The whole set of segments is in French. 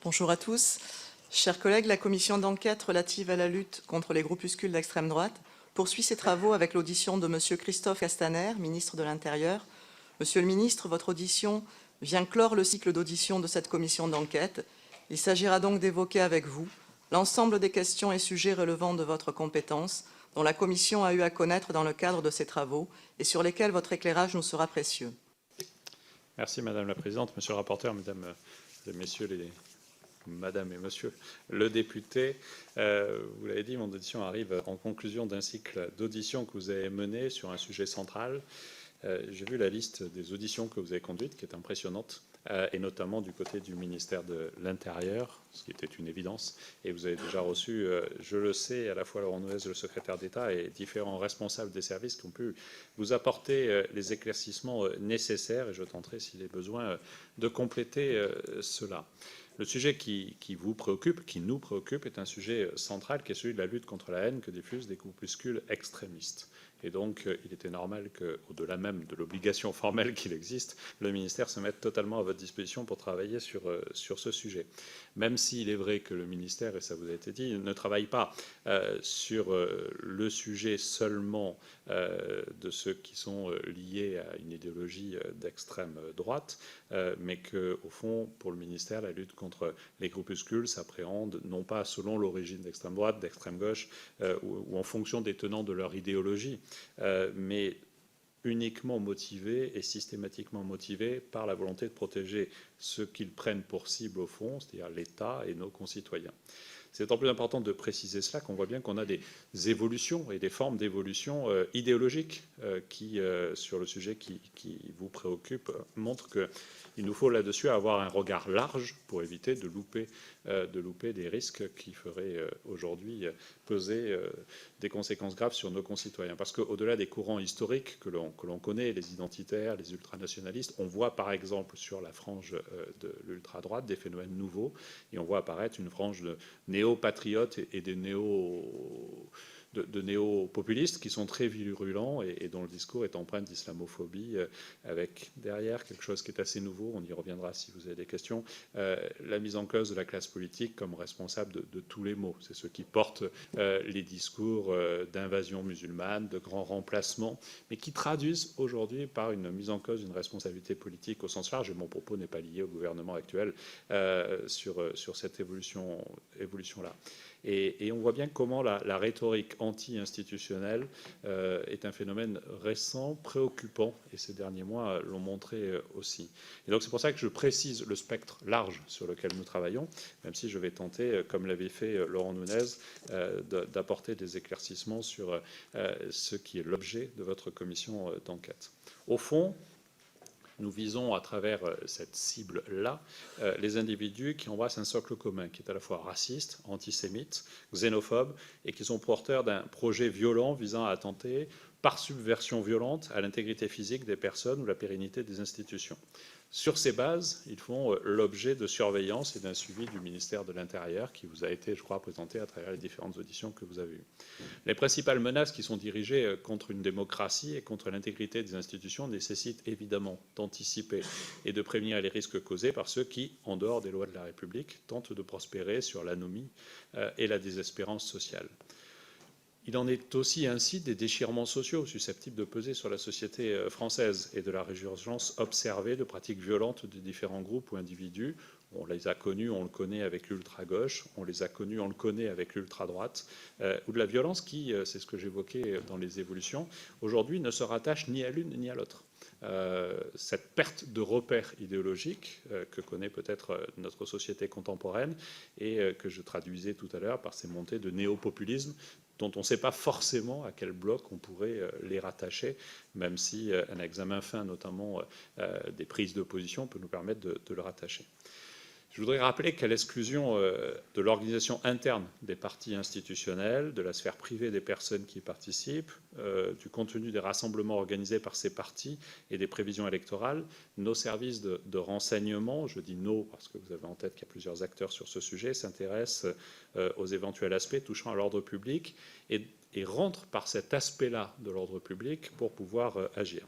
Bonjour à tous. Chers collègues, la commission d'enquête relative à la lutte contre les groupuscules d'extrême droite poursuit ses travaux avec l'audition de M. Christophe Castaner, ministre de l'Intérieur. Monsieur le ministre, votre audition vient clore le cycle d'audition de cette commission d'enquête. Il s'agira donc d'évoquer avec vous l'ensemble des questions et sujets relevant de votre compétence dont la commission a eu à connaître dans le cadre de ses travaux et sur lesquels votre éclairage nous sera précieux. Merci Madame la Présidente, Monsieur le rapporteur, Mesdames et Messieurs Madame et Monsieur le député. Vous l'avez dit, mon audition arrive en conclusion d'un cycle d'auditions que vous avez mené sur un sujet central. J'ai vu la liste des auditions que vous avez conduites, qui est impressionnante, et notamment du côté du ministère de l'Intérieur, ce qui était une évidence. Et vous avez déjà reçu, je le sais, à la fois Laurent Nunez, le secrétaire d'État, et différents responsables des services qui ont pu vous apporter les éclaircissements nécessaires, et je tenterai, s'il est besoin, de compléter cela. Le sujet qui vous préoccupe, qui nous préoccupe, est un sujet central, qui est celui de la lutte contre la haine que diffusent des groupuscules extrémistes. Et donc, il était normal qu'au-delà même de l'obligation formelle qu'il existe, le ministère se mette totalement à votre disposition pour travailler sur ce sujet. Même s'il est vrai que le ministère, et ça vous a été dit, ne travaille pas sur le sujet seulement de ceux qui sont liés à une idéologie d'extrême droite, mais qu'au fond, pour le ministère, la lutte contre les groupuscules s'appréhende non pas selon l'origine d'extrême droite, d'extrême gauche, ou en fonction des tenants de leur idéologie, mais uniquement motivés et systématiquement motivés par la volonté de protéger ceux qu'ils prennent pour cible au fond, c'est-à-dire l'État et nos concitoyens. C'est d'autant plus important de préciser cela qu'on voit bien qu'on a des évolutions et des formes d'évolution idéologiques qui, sur le sujet qui vous préoccupe, montrent qu'il nous faut là-dessus avoir un regard large pour éviter de louper des risques qui feraient aujourd'hui peser des conséquences graves sur nos concitoyens. Parce qu'au-delà des courants historiques que l'on connaît, les identitaires, les ultranationalistes, on voit par exemple sur la frange de l'ultra-droite des phénomènes nouveaux, et on voit apparaître une frange de néo-patriotes et des néo-populistes qui sont très virulents et dont le discours est empreint d'islamophobie, avec derrière quelque chose qui est assez nouveau, on y reviendra si vous avez des questions, la mise en cause de la classe politique comme responsable de tous les maux. C'est ceux qui portent les discours d'invasion musulmane, de grands remplacements, mais qui traduisent aujourd'hui par une mise en cause d'une responsabilité politique au sens large, et mon propos n'est pas lié au gouvernement actuel sur cette évolution-là. Et on voit bien comment la rhétorique anti-institutionnelle est un phénomène récent, préoccupant, et ces derniers mois l'ont montré aussi. Et donc c'est pour ça que je précise le spectre large sur lequel nous travaillons, même si je vais tenter, comme l'avait fait Laurent Nunez, d'apporter des éclaircissements sur ce qui est l'objet de votre commission d'enquête. Au fond, nous visons à travers cette cible-là les individus qui embrassent un socle commun, qui est à la fois raciste, antisémite, xénophobe, et qui sont porteurs d'un projet violent visant à attenter, par subversion violente, à l'intégrité physique des personnes ou la pérennité des institutions. Sur ces bases, ils font l'objet de surveillance et d'un suivi du ministère de l'Intérieur qui vous a été, je crois, présenté à travers les différentes auditions que vous avez eues. Les principales menaces qui sont dirigées contre une démocratie et contre l'intégrité des institutions nécessitent évidemment d'anticiper et de prévenir les risques causés par ceux qui, en dehors des lois de la République, tentent de prospérer sur l'anomie et la désespérance sociale. Il en est aussi ainsi des déchirements sociaux susceptibles de peser sur la société française et de la résurgence observée de pratiques violentes de différents groupes ou individus. On les a connus, on le connaît avec l'ultra-gauche, on les a connus, on le connaît avec l'ultra-droite, ou de la violence qui, c'est ce que j'évoquais dans les évolutions, aujourd'hui ne se rattache ni à l'une ni à l'autre. Cette perte de repères idéologiques que connaît peut-être notre société contemporaine et que je traduisais tout à l'heure par ces montées de néo-populisme dont on ne sait pas forcément à quel bloc on pourrait les rattacher, même si un examen fin, notamment des prises de position, peut nous permettre de le rattacher. Je voudrais rappeler qu'à l'exclusion de l'organisation interne des partis institutionnels, de la sphère privée des personnes qui y participent, du contenu des rassemblements organisés par ces partis et des prévisions électorales, nos services de renseignement, je dis nos parce que vous avez en tête qu'il y a plusieurs acteurs sur ce sujet, s'intéressent aux éventuels aspects touchant à l'ordre public et rentrent par cet aspect-là de l'ordre public pour pouvoir agir.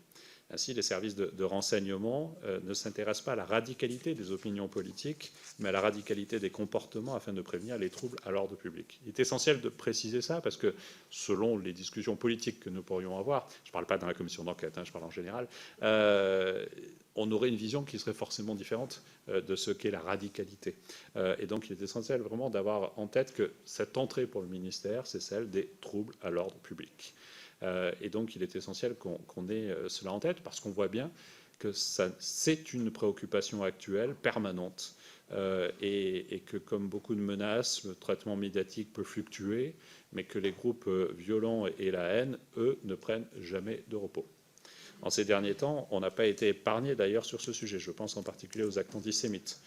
Ainsi, les services de renseignement ne s'intéressent pas à la radicalité des opinions politiques, mais à la radicalité des comportements afin de prévenir les troubles à l'ordre public. Il est essentiel de préciser ça parce que, selon les discussions politiques que nous pourrions avoir, je ne parle pas dans la commission d'enquête, je parle en général, on aurait une vision qui serait forcément différente de ce qu'est la radicalité. Et donc, il est essentiel vraiment d'avoir en tête que cette entrée pour le ministère, c'est celle des troubles à l'ordre public. Et donc, il est essentiel qu'on ait cela en tête parce qu'on voit bien que c'est une préoccupation actuelle, permanente, et que, comme beaucoup de menaces, le traitement médiatique peut fluctuer, mais que les groupes violents et la haine, eux, ne prennent jamais de repos. En ces derniers temps, on n'a pas été épargné d'ailleurs sur ce sujet. Je pense en particulier aux actes antisémites.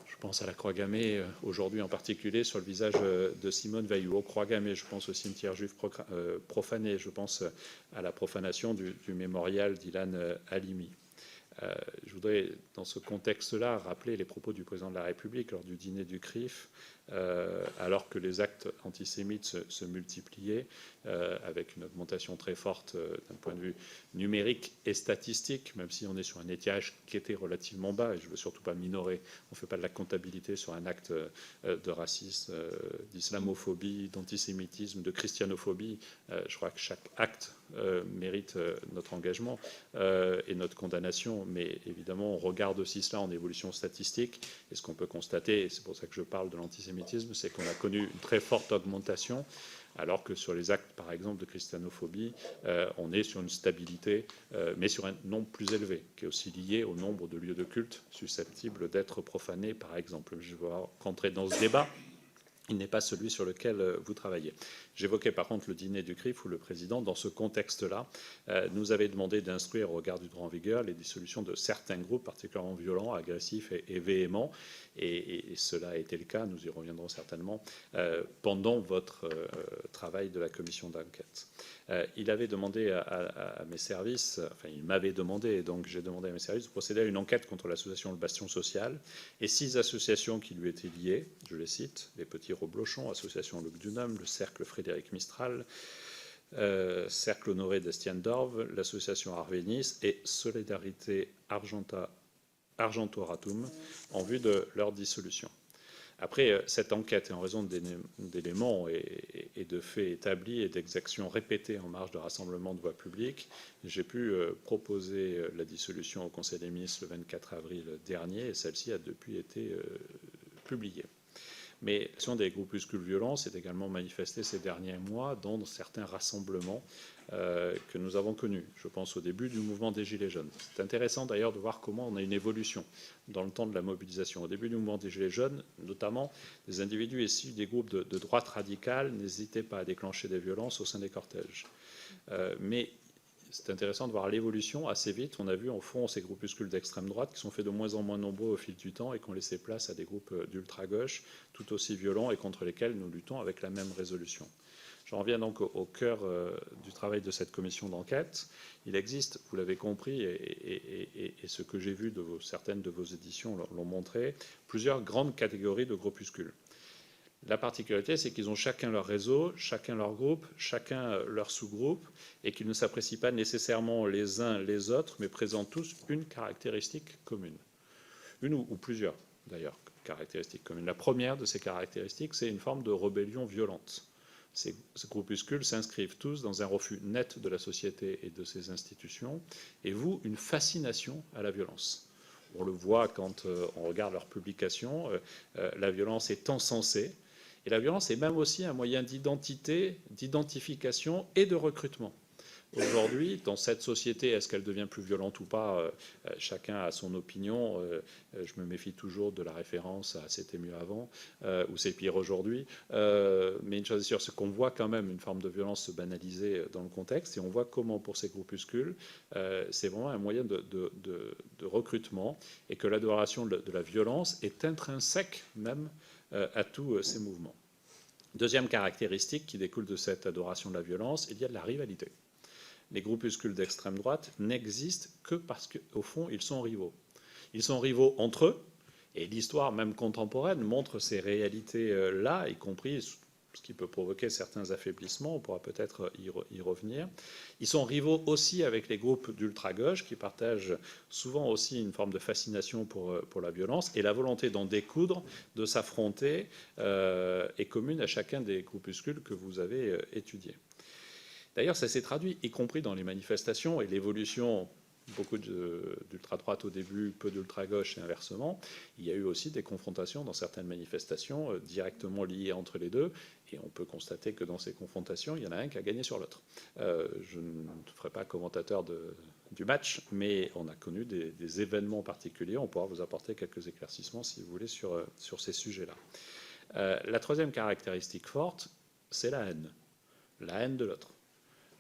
Je pense à la croix gammée, aujourd'hui en particulier, sur le visage de Simone Veil, aux croix gammées. Je pense au cimetière juif profané. Je pense à la profanation du mémorial d'Ilan Halimi. Je voudrais, dans ce contexte-là, rappeler les propos du président de la République lors du dîner du CRIF, alors que les actes antisémites se multipliaient, avec une augmentation très forte d'un point de vue numérique et statistique, même si on est sur un étiage qui était relativement bas, et je ne veux surtout pas minorer, on ne fait pas de la comptabilité sur un acte de racisme, d'islamophobie, d'antisémitisme, de christianophobie. Je crois que chaque acte mérite notre engagement et notre condamnation, mais évidemment on regarde aussi cela en évolution statistique, et ce qu'on peut constater, et c'est pour ça que je parle de l'antisémitisme, c'est qu'on a connu une très forte augmentation, alors que sur les actes, par exemple, de christianophobie, on est sur une stabilité, mais sur un nombre plus élevé, qui est aussi lié au nombre de lieux de culte susceptibles d'être profanés, par exemple. Je vais rentrer dans ce débat. Il n'est pas celui sur lequel vous travaillez. J'évoquais par contre le dîner du CRIF où le président, dans ce contexte-là, nous avait demandé d'instruire au regard du droit en vigueur les dissolutions de certains groupes particulièrement violents, agressifs et véhéments. Et cela a été le cas, nous y reviendrons certainement, pendant votre travail de la commission d'enquête. Il avait demandé à mes services, enfin il m'avait demandé, et donc j'ai demandé à mes services de procéder à une enquête contre l'association Le Bastion Social et 6 associations qui lui étaient liées, je les cite, les Petits Roblochons, Association Luc Dunham, le Cercle Frédéric Mistral, Cercle Honoré d'Estienne d'Orve, l'association Arvénis et Solidarité Argentoratum en vue de leur dissolution. Après cette enquête, et en raison d'éléments et de faits établis et d'exactions répétées en marge de rassemblements de voix publiques, j'ai pu proposer la dissolution au Conseil des ministres le 24 avril dernier, et celle-ci a depuis été publiée. Mais l'action des groupuscules violents s'est également manifestée ces derniers mois dans certains rassemblements que nous avons connus. Je pense au début du mouvement des Gilets jaunes. C'est intéressant d'ailleurs de voir comment on a une évolution dans le temps de la mobilisation. Au début du mouvement des Gilets jaunes, notamment, des individus issus des groupes de droite radicale n'hésitaient pas à déclencher des violences au sein des cortèges. Mais c'est intéressant de voir l'évolution assez vite. On a vu, au fond, ces groupuscules d'extrême droite qui sont faits de moins en moins nombreux au fil du temps et qui ont laissé place à des groupes d'ultra-gauche tout aussi violents et contre lesquels nous luttons avec la même résolution. J'en reviens donc au cœur du travail de cette commission d'enquête. Il existe, vous l'avez compris, et ce que j'ai vu de certaines de vos éditions l'ont montré, plusieurs grandes catégories de groupuscules. La particularité, c'est qu'ils ont chacun leur réseau, chacun leur groupe, chacun leur sous-groupe, et qu'ils ne s'apprécient pas nécessairement les uns les autres, mais présentent tous une caractéristique commune. Une ou plusieurs, d'ailleurs, caractéristiques communes. La première de ces caractéristiques, c'est une forme de rébellion violente. Ces groupuscules s'inscrivent tous dans un refus net de la société et de ses institutions, et vouent une fascination à la violence. On le voit quand on regarde leurs publications, la violence est encensée, et la violence est même aussi un moyen d'identité, d'identification et de recrutement. Aujourd'hui, dans cette société, est-ce qu'elle devient plus violente ou pas? Chacun a son opinion. Je me méfie toujours de la référence à « c'était mieux avant » ou « c'est pire aujourd'hui ». Mais une chose est sûre, c'est qu'on voit quand même une forme de violence se banaliser dans le contexte, et on voit comment, pour ces groupuscules, c'est vraiment un moyen de recrutement, et que l'adoration de la violence est intrinsèque même à tous ces mouvements. Deuxième caractéristique qui découle de cette adoration de la violence, il y a de la rivalité. Les groupuscules d'extrême droite n'existent que parce qu'au fond, ils sont rivaux. Ils sont rivaux entre eux, et l'histoire même contemporaine montre ces réalités-là, y compris ce qui peut provoquer certains affaiblissements, on pourra peut-être y revenir. Ils sont rivaux aussi avec les groupes d'ultra-gauche qui partagent souvent aussi une forme de fascination pour la violence, et la volonté d'en découdre, de s'affronter, est commune à chacun des groupuscules que vous avez étudiés. D'ailleurs, ça s'est traduit, y compris dans les manifestations et l'évolution. Beaucoup d'ultra-droite au début, peu d'ultra-gauche et inversement. Il y a eu aussi des confrontations dans certaines manifestations directement liées entre les deux. Et on peut constater que dans ces confrontations, il y en a un qui a gagné sur l'autre. Je ne ferai pas commentateur du match, mais on a connu des événements particuliers. On pourra vous apporter quelques éclaircissements, si vous voulez, sur ces sujets-là. La troisième caractéristique forte, c'est la haine de l'autre.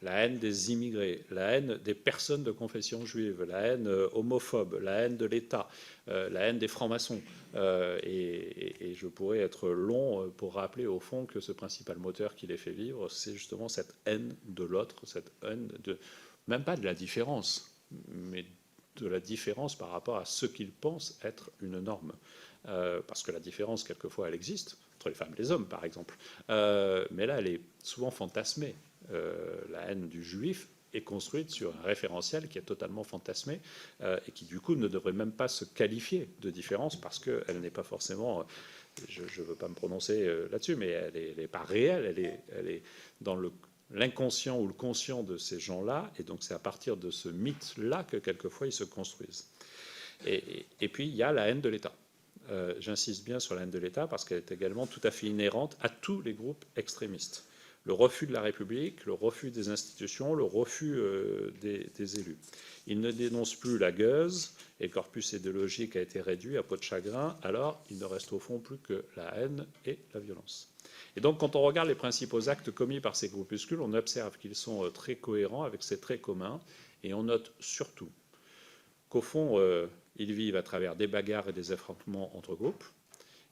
La haine des immigrés, la haine des personnes de confession juive, la haine homophobe, la haine de l'État, la haine des francs-maçons. Et je pourrais être long pour rappeler au fond que ce principal moteur qui les fait vivre, c'est justement cette haine de l'autre, cette haine même pas de la différence, mais de la différence par rapport à ce qu'ils pensent être une norme. Parce que la différence, quelquefois, elle existe, entre les femmes et les hommes, par exemple. Mais là, elle est souvent fantasmée. La haine du juif est construite sur un référentiel qui est totalement fantasmé et qui, du coup, ne devrait même pas se qualifier de différence parce qu'elle n'est pas forcément... Je ne veux pas me prononcer là-dessus, mais elle n'est pas réelle, elle est dans l'inconscient ou le conscient de ces gens-là, et donc c'est à partir de ce mythe-là que, quelquefois, ils se construisent. Et puis, il y a la haine de l'État. J'insiste bien sur la haine de l'État parce qu'elle est également tout à fait inhérente à tous les groupes extrémistes. Le refus de la République, le refus des institutions, le refus des élus. Ils ne dénoncent plus la gueuse, et le corpus idéologique a été réduit à peau de chagrin, alors il ne reste au fond plus que la haine et la violence. Et donc quand on regarde les principaux actes commis par ces groupuscules, on observe qu'ils sont très cohérents avec ces traits communs, et on note surtout qu'au fond, ils vivent à travers des bagarres et des affrontements entre groupes,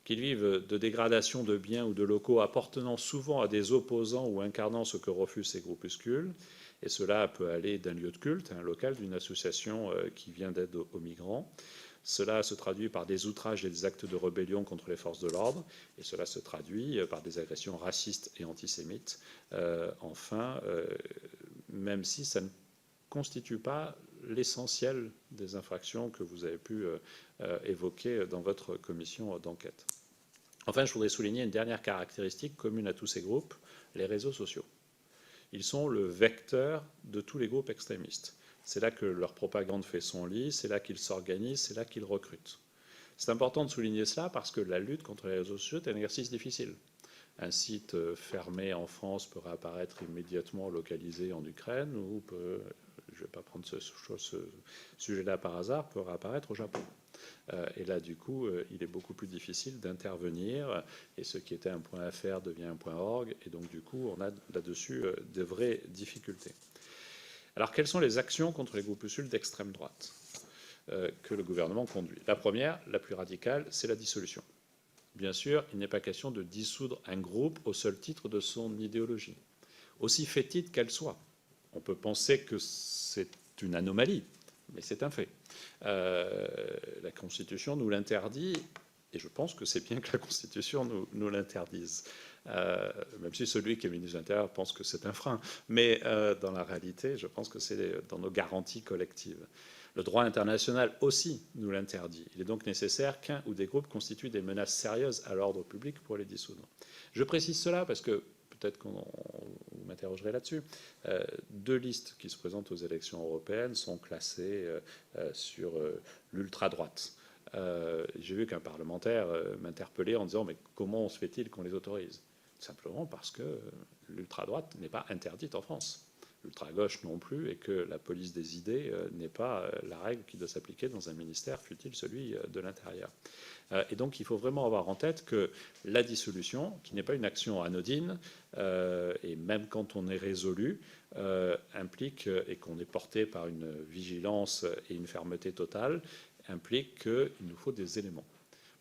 qu'ils vivent de dégradation de biens ou de locaux appartenant souvent à des opposants ou incarnant ce que refusent ces groupuscules. Et cela peut aller d'un lieu de culte, un local, d'une association qui vient d'aide aux migrants. Cela se traduit par des outrages et des actes de rébellion contre les forces de l'ordre. Et cela se traduit par des agressions racistes et antisémites. Enfin, même si ça ne constitue pas l'essentiel des infractions que vous avez pu évoquer dans votre commission d'enquête. Enfin, je voudrais souligner une dernière caractéristique commune à tous ces groupes, les réseaux sociaux. Ils sont le vecteur de tous les groupes extrémistes. C'est là que leur propagande fait son lit, c'est là qu'ils s'organisent, c'est là qu'ils recrutent. C'est important de souligner cela parce que la lutte contre les réseaux sociaux est un exercice difficile. Un site fermé en France peut réapparaître immédiatement localisé en Ukraine ou peut, je ne vais pas prendre ce sujet-là par hasard, peut réapparaître au Japon. Et là, du coup, il est beaucoup plus difficile d'intervenir. Et ce qui était un point .fr devient un point .org. Et donc, du coup, on a là-dessus de vraies difficultés. Alors, quelles sont les actions contre les groupuscules d'extrême droite que le gouvernement conduit? La première, la plus radicale, c'est la dissolution. Bien sûr, il n'est pas question de dissoudre un groupe au seul titre de son idéologie, aussi fétide qu'elle soit. On peut penser que c'est une anomalie, mais c'est un fait. La Constitution nous l'interdit, et je pense que c'est bien que la Constitution nous l'interdise. Même si celui qui est ministre de l'Intérieur pense que c'est un frein. Mais dans la réalité, je pense que c'est dans nos garanties collectives. Le droit international aussi nous l'interdit. Il est donc nécessaire qu'un ou des groupes constituent des menaces sérieuses à l'ordre public pour les dissoudre. Je précise cela parce que peut-être qu'on vous m'interrogerez là-dessus. 2 listes qui se présentent aux élections européennes sont classées sur l'ultra-droite. J'ai vu qu'un parlementaire m'interpellait en disant « Mais comment se fait-il qu'on les autorise ?» Simplement parce que l'ultra-droite n'est pas interdite en France. L'ultra-gauche non plus, et que la police des idées n'est pas la règle qui doit s'appliquer dans un ministère, fût-il celui de l'Intérieur. Et donc il faut vraiment avoir en tête que la dissolution, qui n'est pas une action anodine, et même quand on est résolu, implique, et qu'on est porté par une vigilance et une fermeté totale, implique qu'il nous faut des éléments.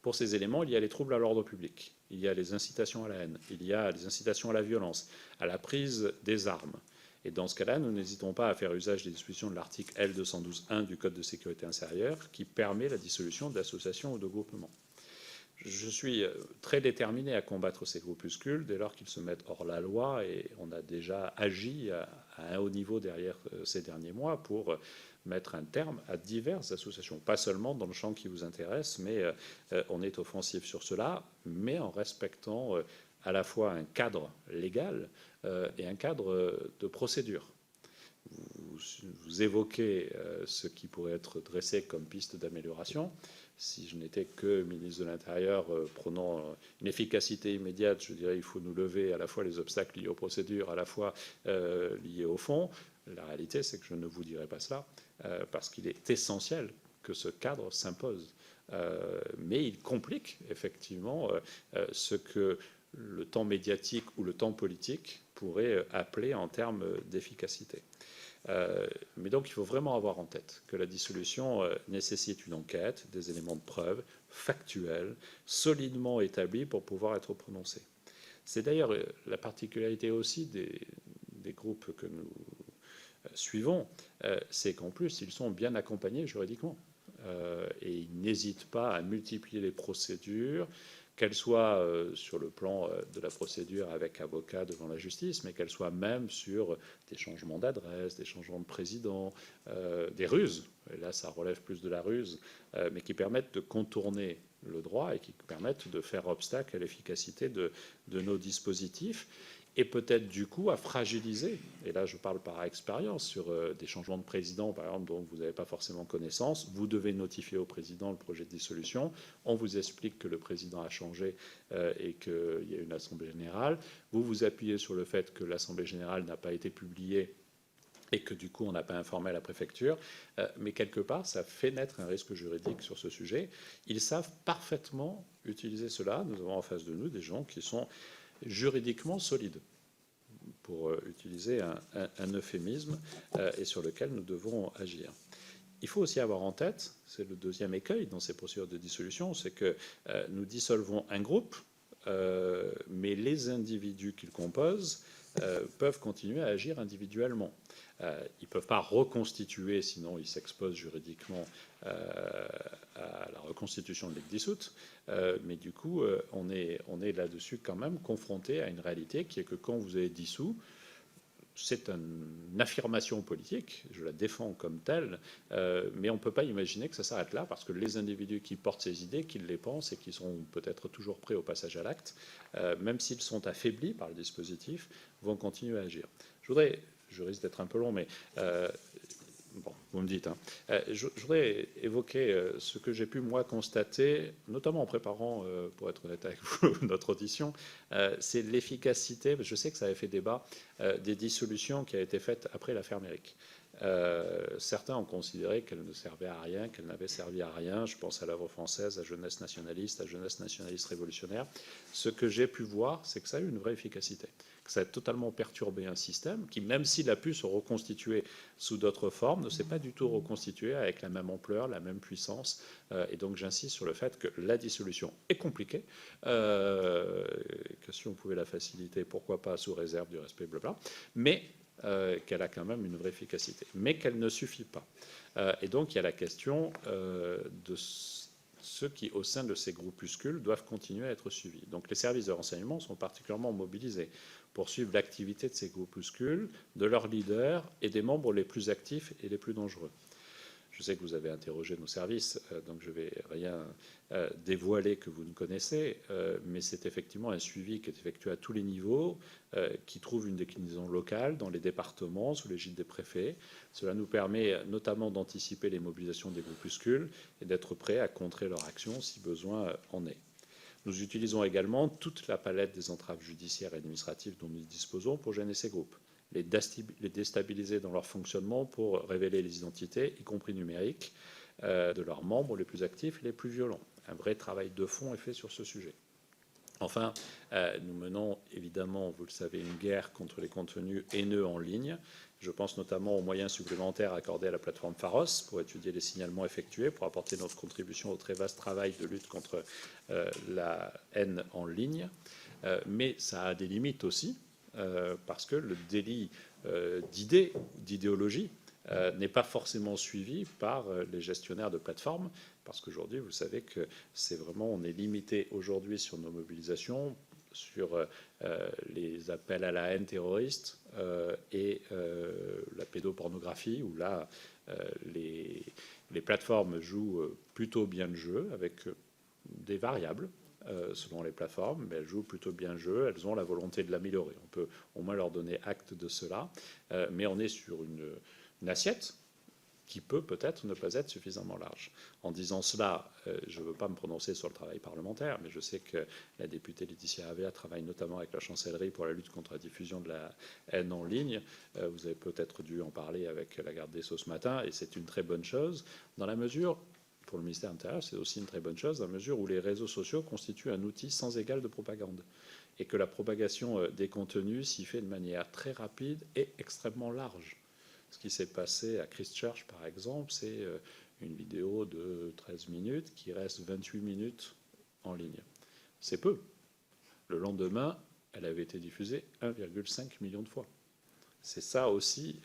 Pour ces éléments, il y a les troubles à l'ordre public, il y a les incitations à la haine, il y a les incitations à la violence, à la prise des armes. Et dans ce cas-là, nous n'hésitons pas à faire usage des dispositions de l'article L212.1 du Code de sécurité intérieure qui permet la dissolution d'associations ou de groupements. Je suis très déterminé à combattre ces groupuscules dès lors qu'ils se mettent hors la loi, et on a déjà agi à un haut niveau derrière ces derniers mois pour mettre un terme à diverses associations, pas seulement dans le champ qui vous intéresse, mais on est offensif sur cela, mais en respectant à la fois un cadre légal et un cadre de procédure. Vous évoquez ce qui pourrait être dressé comme piste d'amélioration. Si je n'étais que ministre de l'Intérieur prenant une efficacité immédiate, je dirais qu'il faut nous lever à la fois les obstacles liés aux procédures, à la fois liés au fond. La réalité, c'est que je ne vous dirai pas cela, parce qu'il est essentiel que ce cadre s'impose. Mais il complique effectivement ce que le temps médiatique ou le temps politique pourrait appeler en termes d'efficacité. Mais donc il faut vraiment avoir en tête que la dissolution nécessite une enquête, des éléments de preuve factuels, solidement établis pour pouvoir être prononcés. C'est d'ailleurs la particularité aussi des groupes que nous suivons, c'est qu'en plus ils sont bien accompagnés juridiquement. Et ils n'hésitent pas à multiplier les procédures, qu'elles soient sur le plan de la procédure avec avocat devant la justice, mais qu'elles soient même sur des changements d'adresse, des changements de président, des ruses. Et là, ça relève plus de la ruse, mais qui permettent de contourner le droit et qui permettent de faire obstacle à l'efficacité de nos dispositifs. Et peut-être du coup à fragiliser, et là je parle par expérience, sur des changements de président par exemple dont vous n'avez pas forcément connaissance, vous devez notifier au président le projet de dissolution, on vous explique que le président a changé et qu'il y a une assemblée générale, vous vous appuyez sur le fait que l'assemblée générale n'a pas été publiée et que du coup on n'a pas informé la préfecture, mais quelque part ça fait naître un risque juridique sur ce sujet. Ils savent parfaitement utiliser cela, nous avons en face de nous des gens qui sont juridiquement solide, pour utiliser un euphémisme, et sur lequel nous devons agir. Il faut aussi avoir en tête, c'est le deuxième écueil dans ces procédures de dissolution, c'est que nous dissolvons un groupe, mais les individus qu'il compose peuvent continuer à agir individuellement. Ils ne peuvent pas reconstituer, sinon ils s'exposent juridiquement à la reconstitution de l'État dissoute. Mais du coup, on est là-dessus quand même confronté à une réalité qui est que quand vous avez dissous, c'est une affirmation politique, je la défends comme telle, mais on ne peut pas imaginer que ça s'arrête là, parce que les individus qui portent ces idées, qui les pensent et qui sont peut-être toujours prêts au passage à l'acte, même s'ils sont affaiblis par le dispositif, vont continuer à agir. Je risque d'être un peu long, mais bon, vous me dites. Hein. Je voudrais évoquer ce que j'ai pu, moi, constater, notamment en préparant, pour être honnête avec vous, notre audition, c'est l'efficacité, je sais que ça avait fait débat, des dissolutions qui a été faites après l'affaire Méric. Certains ont considéré qu'elle ne servait à rien, qu'elle n'avait servi à rien. Je pense à l'œuvre française, à Jeunesse nationaliste, à Jeunesse nationaliste révolutionnaire. Ce que j'ai pu voir, c'est que ça a eu une vraie efficacité. Que ça a totalement perturbé un système qui, même s'il a pu se reconstituer sous d'autres formes, ne s'est pas du tout reconstitué avec la même ampleur, la même puissance. Et donc j'insiste sur le fait que la dissolution est compliquée, que si on pouvait la faciliter, pourquoi pas sous réserve du respect, blabla, mais qu'elle a quand même une vraie efficacité, mais qu'elle ne suffit pas. Et donc il y a la question de ceux qui, au sein de ces groupuscules, doivent continuer à être suivis. Donc les services de renseignement sont particulièrement mobilisés pour suivre l'activité de ces groupuscules, de leurs leaders et des membres les plus actifs et les plus dangereux. Je sais que vous avez interrogé nos services, donc je ne vais rien dévoiler que vous ne connaissez, mais c'est effectivement un suivi qui est effectué à tous les niveaux, qui trouve une déclinaison locale dans les départements, sous l'égide des préfets. Cela nous permet notamment d'anticiper les mobilisations des groupuscules et d'être prêts à contrer leur action si besoin en est. Nous utilisons également toute la palette des entraves judiciaires et administratives dont nous disposons pour gêner ces groupes, les déstabiliser dans leur fonctionnement pour révéler les identités, y compris numériques, de leurs membres les plus actifs et les plus violents. Un vrai travail de fond est fait sur ce sujet. Enfin, nous menons évidemment, vous le savez, une guerre contre les contenus haineux en ligne. Je pense notamment aux moyens supplémentaires accordés à la plateforme Pharos pour étudier les signalements effectués, pour apporter notre contribution au très vaste travail de lutte contre la haine en ligne. Mais ça a des limites aussi, parce que le délit d'idées, d'idéologie, n'est pas forcément suivi par les gestionnaires de plateformes, parce qu'aujourd'hui, vous savez que on est limité aujourd'hui sur nos mobilisations, sur les appels à la haine terroriste et la pédopornographie, où là, les plateformes jouent plutôt bien le jeu, avec des variables selon les plateformes, mais elles jouent plutôt bien le jeu, elles ont la volonté de l'améliorer. On peut au moins leur donner acte de cela, mais on est sur une assiette qui peut-être ne pas être suffisamment large. En disant cela, je ne veux pas me prononcer sur le travail parlementaire, mais je sais que la députée Laetitia Avia travaille notamment avec la chancellerie pour la lutte contre la diffusion de la haine en ligne. Vous avez peut-être dû en parler avec la garde des Sceaux ce matin, et c'est une très bonne chose, dans la mesure, pour le ministère de l'Intérieur, c'est aussi une très bonne chose, dans la mesure où les réseaux sociaux constituent un outil sans égal de propagande, et que la propagation des contenus s'y fait de manière très rapide et extrêmement large. Ce qui s'est passé à Christchurch, par exemple, c'est une vidéo de 13 minutes qui reste 28 minutes en ligne. C'est peu. Le lendemain, elle avait été diffusée 1,5 million de fois. C'est ça aussi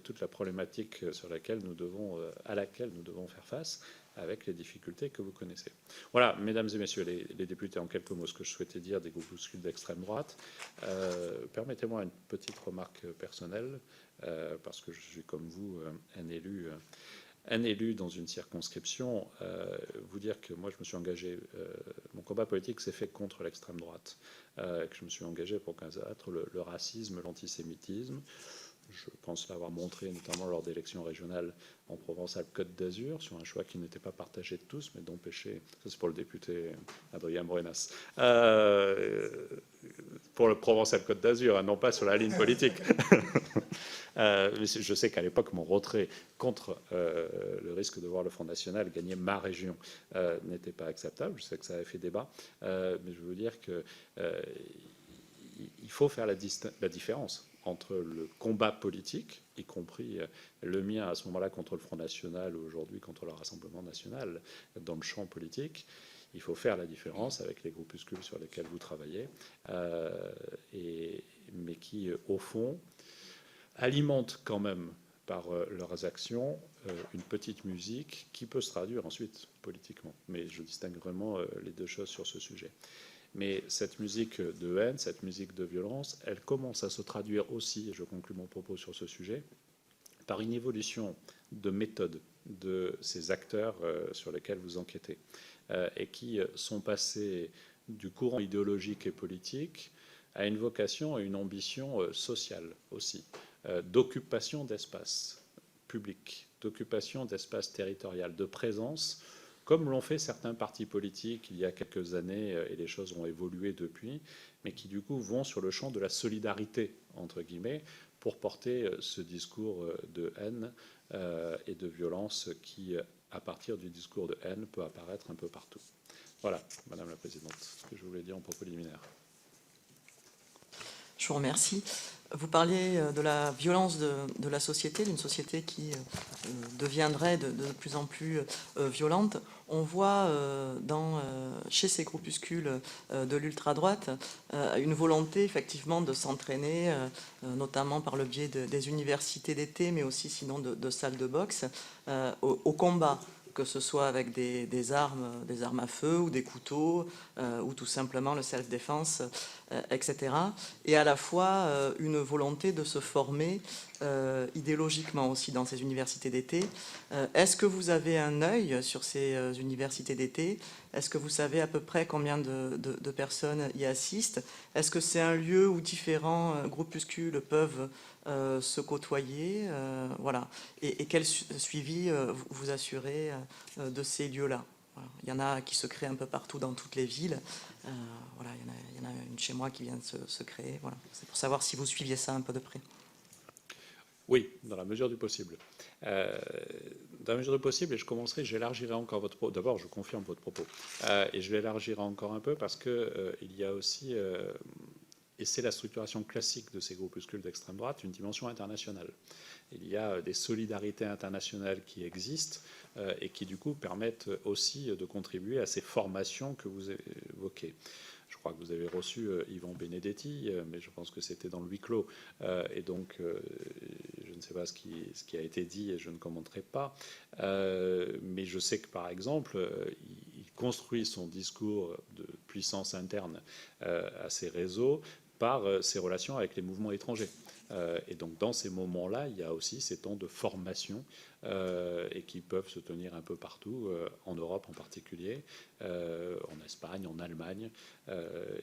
toute la problématique à laquelle nous devons faire face avec les difficultés que vous connaissez. Voilà, mesdames et messieurs les députés, en quelques mots, ce que je souhaitais dire des groupuscules d'extrême droite. Permettez-moi une petite remarque personnelle, parce que je suis comme vous un élu dans une circonscription, vous dire que moi je me suis engagé, mon combat politique s'est fait contre l'extrême droite, que je me suis engagé pour combattre le racisme, l'antisémitisme. Je pense l'avoir montré notamment lors d'élections régionales en Provence-Alpes-Côte d'Azur, sur un choix qui n'était pas partagé de tous, mais d'empêcher, ça c'est pour le député Adrien Morenas, pour le Provence-Alpes-Côte d'Azur, hein, non pas sur la ligne politique. Je sais qu'à l'époque, mon retrait contre le risque de voir le Front National gagner ma région n'était pas acceptable. Je sais que ça avait fait débat, mais je veux dire qu'il faut faire la différence entre le combat politique, y compris le mien à ce moment-là contre le Front National ou aujourd'hui contre le Rassemblement national dans le champ politique. Il faut faire la différence avec les groupuscules sur lesquels vous travaillez, mais qui, au fond, alimentent quand même par leurs actions une petite musique qui peut se traduire ensuite politiquement. Mais je distingue vraiment les deux choses sur ce sujet. Mais cette musique de haine, cette musique de violence, elle commence à se traduire aussi, et je conclus mon propos sur ce sujet, par une évolution de méthode de ces acteurs sur lesquels vous enquêtez, et qui sont passés du courant idéologique et politique à une vocation et une ambition sociale aussi, d'occupation d'espace public, d'occupation d'espace territorial, de présence, comme l'ont fait certains partis politiques il y a quelques années, et les choses ont évolué depuis, mais qui du coup vont sur le champ de la solidarité, entre guillemets, pour porter ce discours de haine et de violence qui, à partir du discours de haine, peut apparaître un peu partout. Voilà, Madame la Présidente, ce que je voulais dire en propos liminaire. Je vous remercie. Vous parliez de la violence de la société, d'une société qui deviendrait de plus en plus violente. On voit chez ces groupuscules de l'ultra-droite une volonté effectivement de s'entraîner, notamment par le biais des universités d'été, mais aussi sinon de salles de boxe, au combat, que ce soit avec des armes à feu ou des couteaux, ou tout simplement le self-défense, etc. Et à la fois une volonté de se former idéologiquement aussi dans ces universités d'été. Est-ce que vous avez un œil sur ces universités d'été? Est-ce que vous savez à peu près combien de personnes y assistent? Est-ce que c'est un lieu où différents groupuscules peuvent se côtoyer? Voilà. Et quel suivi vous assurez de ces lieux-là? Voilà. Il y en a qui se créent un peu partout dans toutes les villes. Voilà, il y en a une chez moi qui vient de se créer. Voilà. C'est pour savoir si vous suiviez ça un peu de près. Oui, dans la mesure du possible. Dans la mesure du possible, et j'élargirai encore votre propos. D'abord, je confirme votre propos. Et je l'élargirai encore un peu parce qu'il y a aussi, et c'est la structuration classique de ces groupuscules d'extrême droite, une dimension internationale. Il y a des solidarités internationales qui existent et qui, du coup, permettent aussi de contribuer à ces formations que vous évoquez. Je crois que vous avez reçu Yvan Benedetti, mais je pense que c'était dans le huis clos. Et donc, je ne sais pas ce qui a été dit et je ne commenterai pas. Mais je sais que, par exemple, il construit son discours de puissance interne à ses réseaux par ses relations avec les mouvements étrangers. Et donc dans ces moments-là, il y a aussi ces temps de formation et qui peuvent se tenir un peu partout, en Europe en particulier, en Espagne, en Allemagne.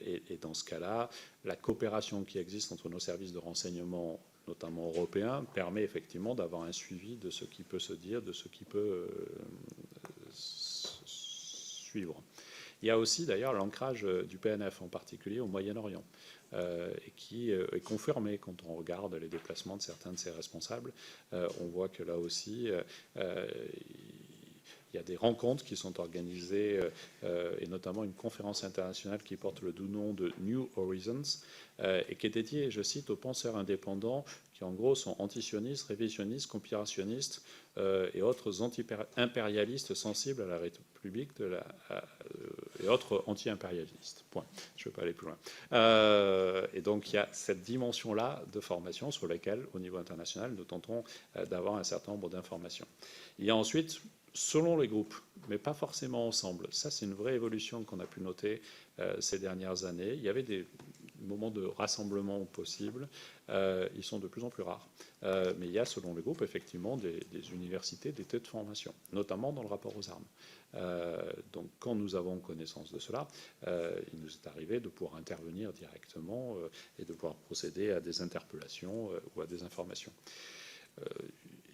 Et dans ce cas-là, la coopération qui existe entre nos services de renseignement, notamment européens, permet effectivement d'avoir un suivi de ce qui peut se dire, de ce qui peut suivre. Il y a aussi d'ailleurs l'ancrage du PNF, en particulier au Moyen-Orient, et qui est confirmé quand on regarde les déplacements de certains de ses responsables. On voit que là aussi, il y a des rencontres qui sont organisées, et notamment une conférence internationale qui porte le doux nom de New Horizons, et qui est dédiée, je cite, aux penseurs indépendants qui en gros sont antisionistes, révisionnistes, conspirationnistes et autres anti-impérialistes sensibles à la République et autres anti-impérialistes. Point. Je ne vais pas aller plus loin. Et donc il y a cette dimension-là de formation sur laquelle, au niveau international, nous tentons d'avoir un certain nombre d'informations. Il y a ensuite, selon les groupes, mais pas forcément ensemble. Ça, c'est une vraie évolution qu'on a pu noter ces dernières années. Il y avait des moments de rassemblement possibles. Ils sont de plus en plus rares. Mais il y a, selon les groupes, effectivement, des universités, des têtes de formation, notamment dans le rapport aux armes. Donc, quand nous avons connaissance de cela, il nous est arrivé de pouvoir intervenir directement et de pouvoir procéder à des interpellations ou à des informations.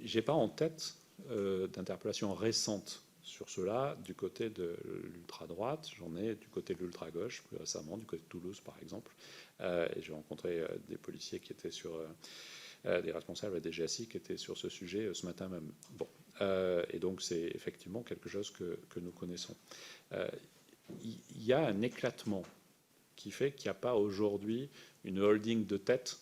Je n'ai pas en tête d'interpellations récentes sur cela du côté de l'ultra-droite. J'en ai du côté de l'ultra-gauche, plus récemment, du côté de Toulouse, par exemple. Et j'ai rencontré des policiers qui étaient sur... des responsables de la DGSI qui étaient sur ce sujet ce matin même. Bon. Et donc, c'est effectivement quelque chose que nous connaissons. Il y a un éclatement qui fait qu'il n'y a pas aujourd'hui une holding de tête,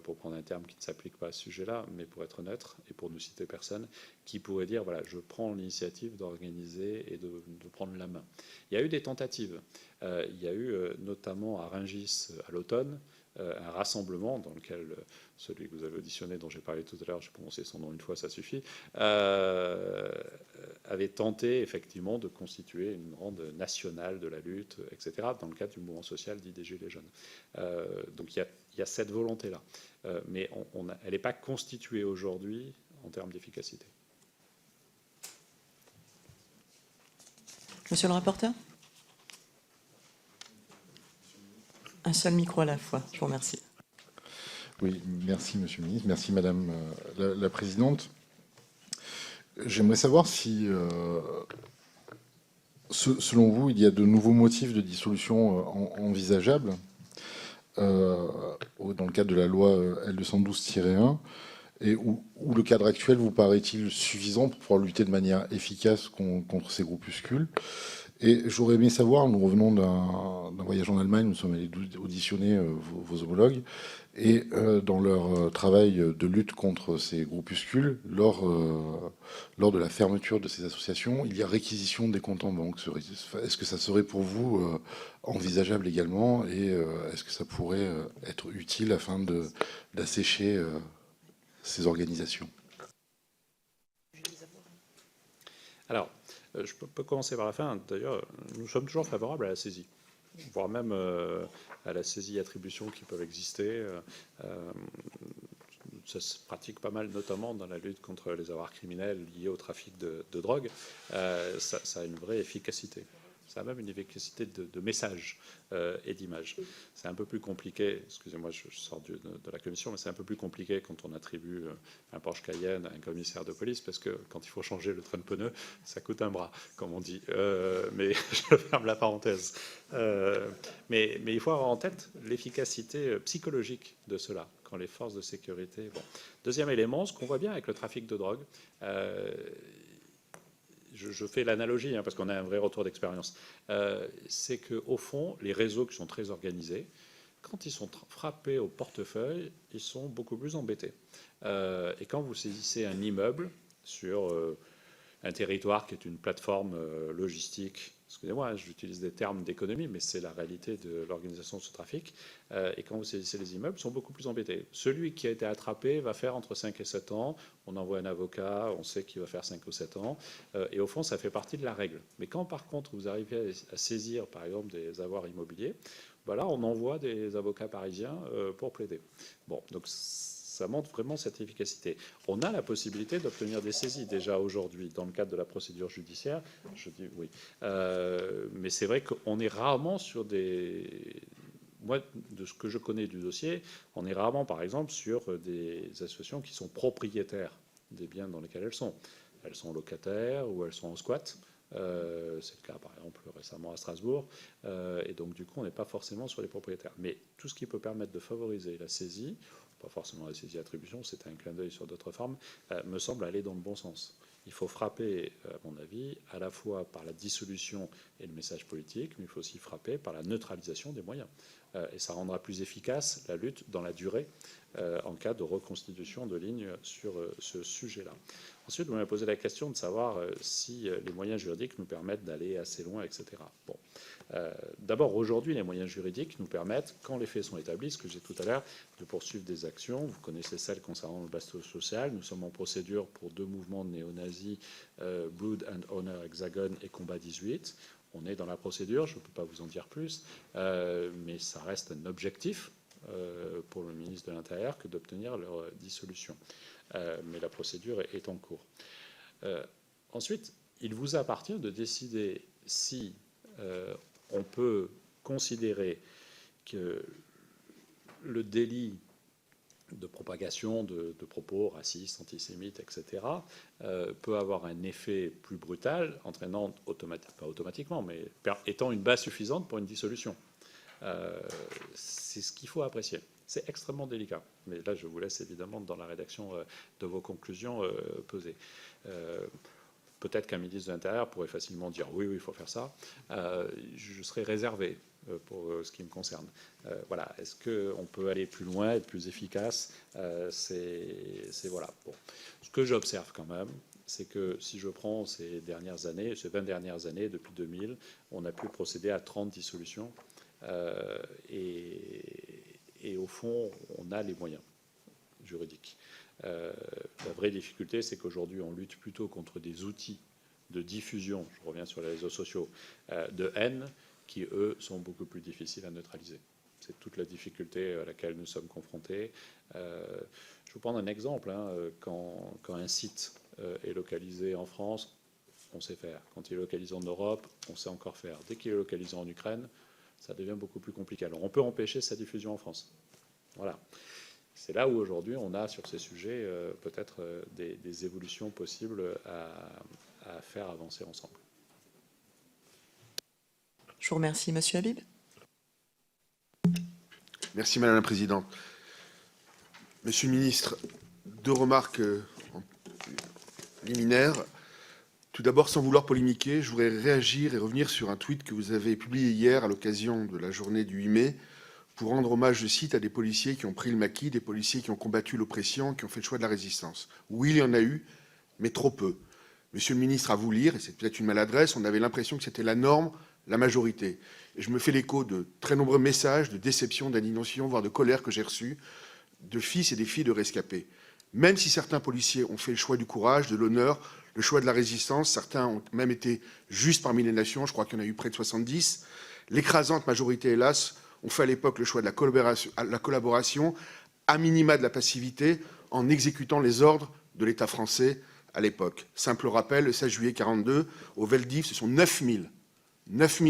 pour prendre un terme qui ne s'applique pas à ce sujet-là, mais pour être neutre et pour ne citer personne, qui pourrait dire, voilà, je prends l'initiative d'organiser et de prendre la main. Il y a eu des tentatives. Il y a eu notamment à Rungis à l'automne, un rassemblement dans lequel celui que vous avez auditionné, dont j'ai parlé tout à l'heure, j'ai prononcé son nom une fois, ça suffit, avait tenté effectivement de constituer une grande nationale de la lutte, etc., dans le cadre du mouvement social dit des Gilets jaunes. Donc il y a cette volonté-là. Mais elle n'est pas constituée aujourd'hui en termes d'efficacité. Monsieur le rapporteur ? Un seul micro à la fois. Je vous remercie. Oui, merci Monsieur le Ministre. Merci Madame la Présidente. J'aimerais savoir si, selon vous, il y a de nouveaux motifs de dissolution envisageables dans le cadre de la loi L212-1 et où le cadre actuel vous paraît-il suffisant pour pouvoir lutter de manière efficace contre ces groupuscules? Et j'aurais aimé savoir, nous revenons d'un voyage en Allemagne, nous sommes allés auditionner vos homologues, et dans leur travail de lutte contre ces groupuscules, lors de la fermeture de ces associations, il y a réquisition des comptes en banque. Est-ce que ça serait pour vous envisageable également, et est-ce que ça pourrait être utile afin d'assécher ces organisations? Alors, je peux commencer par la fin. D'ailleurs, nous sommes toujours favorables à la saisie, voire même à la saisie-attribution qui peuvent exister. Ça se pratique pas mal, notamment dans la lutte contre les avoirs criminels liés au trafic de drogue. Ça a une vraie efficacité. Ça a même une efficacité de message et d'image. C'est un peu plus compliqué, excusez-moi, je sors de la commission, mais c'est un peu plus compliqué quand on attribue un Porsche Cayenne à un commissaire de police, parce que quand il faut changer le train de pneus, ça coûte un bras, comme on dit. Mais je ferme la parenthèse. Mais il faut avoir en tête l'efficacité psychologique de cela, quand les forces de sécurité... Bon. Deuxième élément, ce qu'on voit bien avec le trafic de drogue... je fais l'analogie, parce qu'on a un vrai retour d'expérience, c'est qu'au fond, les réseaux qui sont très organisés, quand ils sont frappés au portefeuille, ils sont beaucoup plus embêtés. Et quand vous saisissez un immeuble sur un territoire qui est une plateforme logistique. Excusez-moi, j'utilise des termes d'économie, mais c'est la réalité de l'organisation de ce trafic. Et quand vous saisissez les immeubles, ils sont beaucoup plus embêtés. Celui qui a été attrapé va faire entre 5 et 7 ans. On envoie un avocat, on sait qu'il va faire 5 ou 7 ans. Et au fond, ça fait partie de la règle. Mais quand, par contre, vous arrivez à saisir, par exemple, des avoirs immobiliers, voilà, on envoie des avocats parisiens pour plaider. Bon, donc ça montre vraiment cette efficacité. On a la possibilité d'obtenir des saisies déjà aujourd'hui dans le cadre de la procédure judiciaire. Je dis oui. Mais c'est vrai qu'on est rarement sur des... Moi, de ce que je connais du dossier, on est rarement, par exemple, sur des associations qui sont propriétaires des biens dans lesquels elles sont. Elles sont locataires ou elles sont en squat. C'est le cas, par exemple, récemment à Strasbourg. Et donc, du coup, on n'est pas forcément sur les propriétaires. Mais tout ce qui peut permettre de favoriser la saisie, pas forcément la saisie-attribution, c'est un clin d'œil sur d'autres formes, me semble aller dans le bon sens. Il faut frapper, à mon avis, à la fois par la dissolution et le message politique, mais il faut aussi frapper par la neutralisation des moyens. Et ça rendra plus efficace la lutte dans la durée en cas de reconstitution de lignes sur ce sujet-là. Ensuite, vous m'avez posé la question de savoir si les moyens juridiques nous permettent d'aller assez loin, etc. Bon. D'abord, aujourd'hui, les moyens juridiques nous permettent, quand les faits sont établis, ce que j'ai dit tout à l'heure, de poursuivre des actions. Vous connaissez celles concernant le bateau social. Nous sommes en procédure pour 2 mouvements néo-nazis, Blood and Honor Hexagon et Combat 18. On est dans la procédure, je ne peux pas vous en dire plus, mais ça reste un objectif pour le ministre de l'Intérieur que d'obtenir leur dissolution. Mais la procédure est en cours. Ensuite, il vous appartient de décider si on peut considérer que le délit de propagation de propos racistes, antisémites, etc., peut avoir un effet plus brutal, entraînant, pas automatiquement, mais étant une base suffisante pour une dissolution. C'est ce qu'il faut apprécier. C'est extrêmement délicat. Mais là, je vous laisse évidemment dans la rédaction de vos conclusions peser. Peut-être qu'un ministre de l'Intérieur pourrait facilement dire oui, il faut faire ça. Je serais réservé pour ce qui me concerne. Voilà. Est-ce qu'on peut aller plus loin, être plus efficace? C'est voilà. Bon. Ce que j'observe quand même, c'est que si je prends ces 20 dernières années, depuis 2000, on a pu procéder à 30 dissolutions. Et au fond, on a les moyens juridiques. La vraie difficulté, c'est qu'aujourd'hui, on lutte plutôt contre des outils de diffusion, je reviens sur les réseaux sociaux, de haine, qui, eux, sont beaucoup plus difficiles à neutraliser. C'est toute la difficulté à laquelle nous sommes confrontés. Je vais vous prendre un exemple. Quand un site est localisé en France, on sait faire. Quand il est localisé en Europe, on sait encore faire. Dès qu'il est localisé en Ukraine, ça devient beaucoup plus compliqué. Alors, on peut empêcher sa diffusion en France. Voilà. C'est là où aujourd'hui on a sur ces sujets peut-être des évolutions possibles à faire avancer ensemble. Je vous remercie, Monsieur Habib. Merci Madame la Présidente. Monsieur le Ministre, 2 remarques liminaires. Tout d'abord, sans vouloir polémiquer, je voudrais réagir et revenir sur un tweet que vous avez publié hier à l'occasion de la journée du 8 mai pour rendre hommage, je cite, à des policiers qui ont pris le maquis, des policiers qui ont combattu l'oppression, qui ont fait le choix de la résistance. Oui, il y en a eu, mais trop peu. Monsieur le ministre, à vous lire, et c'est peut-être une maladresse, on avait l'impression que c'était la norme, la majorité. Et je me fais l'écho de très nombreux messages de déception, d'indignation, voire de colère que j'ai reçus de fils et des filles de rescapés. Même si certains policiers ont fait le choix du courage, de l'honneur, le choix de la résistance, certains ont même été justes parmi les nations, je crois qu'il y en a eu près de 70, l'écrasante majorité, hélas, ont fait à l'époque le choix de la collaboration, à minima de la passivité, en exécutant les ordres de l'État français à l'époque. Simple rappel, le 16 juillet 1942, au Veldiv, ce sont 9000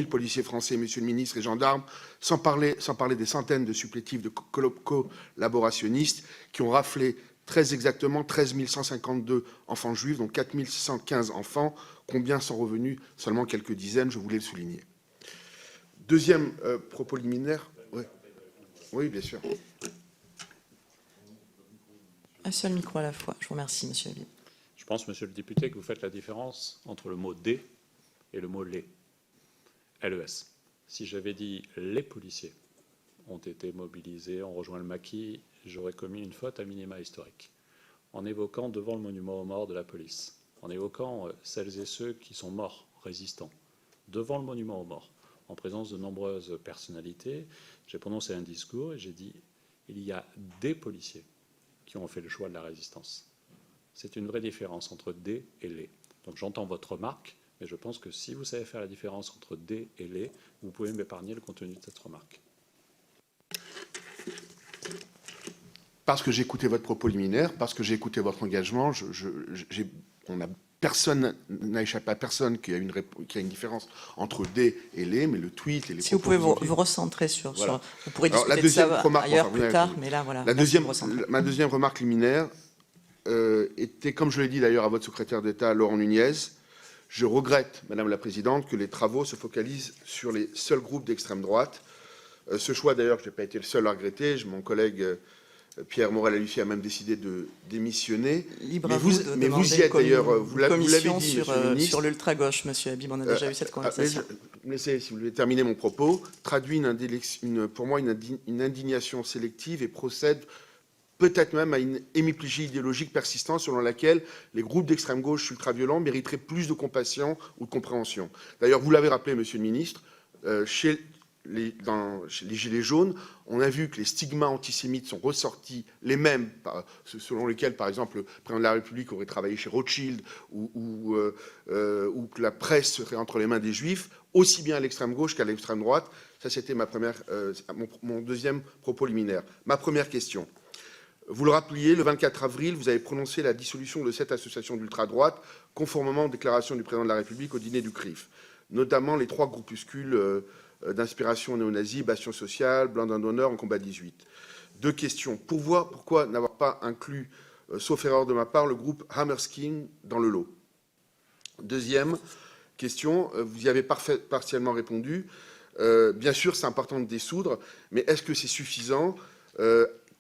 policiers français, monsieur le ministre, et gendarmes, sans parler des centaines de supplétifs de collaborationnistes qui ont raflé très exactement 13 152 enfants juifs, dont 4 615 enfants. Combien sont revenus? Seulement quelques dizaines, je voulais le souligner. Deuxième propos liminaire. Oui, bien sûr. Un seul micro à la fois. Je vous remercie, Monsieur Habib. Je pense, monsieur le député, que vous faites la différence entre le mot « des » et le mot « les ». LES. Si j'avais dit « les policiers ont été mobilisés, ont rejoint le maquis », j'aurais commis une faute à minima historique, en évoquant devant le monument aux morts de la police en évoquant celles et ceux qui sont morts, résistants, devant le monument aux morts, en présence de nombreuses personnalités, j'ai prononcé un discours et j'ai dit « il y a des policiers qui ont fait le choix de la résistance ». C'est une vraie différence entre des et les. Donc j'entends votre remarque, mais je pense que si vous savez faire la différence entre des et les, vous pouvez m'épargner le contenu de cette remarque. Parce que j'ai écouté votre propos liminaire, parce que j'ai écouté votre engagement, personne n'a échappé à personne qu'il y a une différence entre des et les, mais le tweet et les Si vous pouvez vous recentrer sur... Voilà. Vous pourrez Alors, discuter de ça ailleurs plus tard, mais là, voilà. Ma deuxième remarque liminaire était, comme je l'ai dit d'ailleurs à votre secrétaire d'État, Laurent Nunez, je regrette, Madame la Présidente, que les travaux se focalisent sur les seuls groupes d'extrême droite. Ce choix, d'ailleurs, je n'ai pas été le seul à regretter. Mon collègue Pierre Morel-a-Lucien a même décidé de démissionner. Libre mais à vous de mais vous y êtes d'ailleurs, vous l'avez dit, Monsieur le ministre. Sur l'ultra-gauche, Monsieur Habib, on a déjà eu cette conversation. Laissez, si vous voulez terminer mon propos, traduit pour moi une indignation sélective et procède peut-être même à une hémiplégie idéologique persistante selon laquelle les groupes d'extrême gauche ultra-violents mériteraient plus de compassion ou de compréhension. D'ailleurs, vous l'avez rappelé, Monsieur le ministre, chez les Gilets jaunes, on a vu que les stigmas antisémites sont ressortis les mêmes, selon lesquels, par exemple, le président de la République aurait travaillé chez Rothschild ou que la presse serait entre les mains des Juifs, aussi bien à l'extrême gauche qu'à l'extrême droite. Ça, c'était mon deuxième propos liminaire. Ma première question. Vous le rappeliez, le 24 avril, vous avez prononcé la dissolution de 7 associations d'ultra-droite, conformément aux déclarations du président de la République au dîner du CRIF, notamment les 3 groupuscules d'inspiration néo-nazie, Bastion Social, Blandin d'honneur en combat 18. 2 questions. Pourquoi n'avoir pas inclus, sauf erreur de ma part, le groupe Hammerskin dans le lot? Deuxième question, vous y avez partiellement répondu. Bien sûr, c'est important de dissoudre, mais est-ce que c'est suffisant?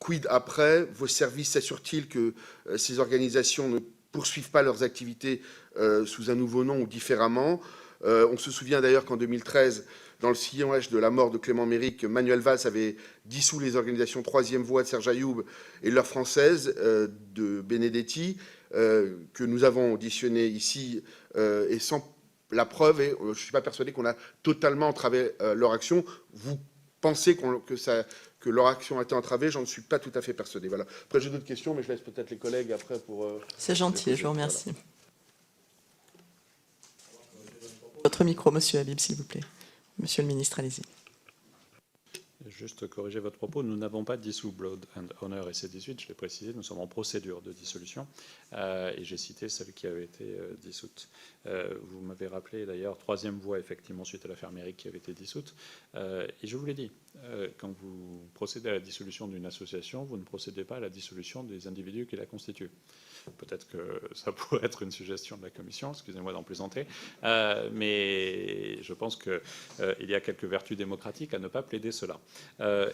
Quid après? Vos services s'assurent-ils que ces organisations ne poursuivent pas leurs activités sous un nouveau nom ou différemment? On se souvient d'ailleurs qu'en 2013, dans le sillage de la mort de Clément Méric, Manuel Valls avait dissous les organisations Troisième Voie de Serge Ayoub et L'Heure Française de Benedetti, que nous avons auditionné ici, et sans la preuve, et je ne suis pas persuadé qu'on a totalement entravé leur action. Vous pensez que leur action a été entravée? J'en suis pas tout à fait persuadé. Voilà. Après, j'ai d'autres questions, mais je laisse peut-être les collègues après pour... C'est gentil, je vous remercie. Voilà. Votre micro, Monsieur Habib, s'il vous plaît. Monsieur le ministre, allez-y. Juste corriger votre propos, nous n'avons pas dissous Blood and Honor et C18, je l'ai précisé, nous sommes en procédure de dissolution et j'ai cité celle qui avait été dissoute. Vous m'avez rappelé d'ailleurs Troisième Voie, effectivement, suite à l'affaire Méric qui avait été dissoute. Et je vous l'ai dit, quand vous procédez à la dissolution d'une association, vous ne procédez pas à la dissolution des individus qui la constituent. Peut-être que ça pourrait être une suggestion de la Commission, excusez-moi d'en plaisanter, mais je pense qu'il y a quelques vertus démocratiques à ne pas plaider cela.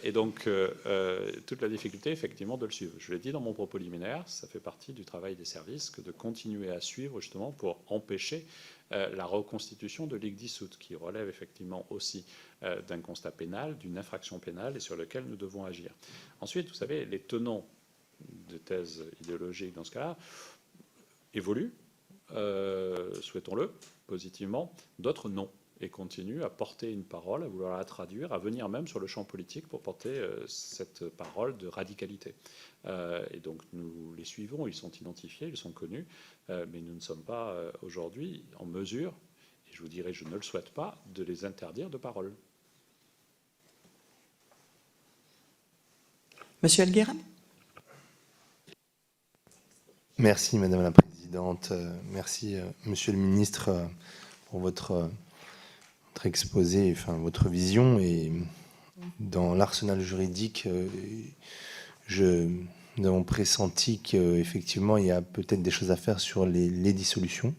Et donc, toute la difficulté, effectivement, de le suivre. Je l'ai dit dans mon propos liminaire, ça fait partie du travail des services que de continuer à suivre, justement, pour empêcher la reconstitution de ligues dissoutes, qui relève effectivement aussi d'un constat pénal, d'une infraction pénale, et sur lequel nous devons agir. Ensuite, vous savez, les tenants de thèses idéologiques dans ce cas-là évoluent, souhaitons-le, positivement, d'autres non, et continuent à porter une parole, à vouloir la traduire, à venir même sur le champ politique pour porter cette parole de radicalité. Et donc nous les suivons, ils sont identifiés, ils sont connus, mais nous ne sommes pas aujourd'hui en mesure, et je vous dirais je ne le souhaite pas, de les interdire de parole. Monsieur Elguera. Merci Madame la Présidente, merci Monsieur le Ministre pour votre exposé, enfin votre vision. Et dans l'arsenal juridique, nous avons pressenti qu'effectivement il y a peut-être des choses à faire sur les dissolutions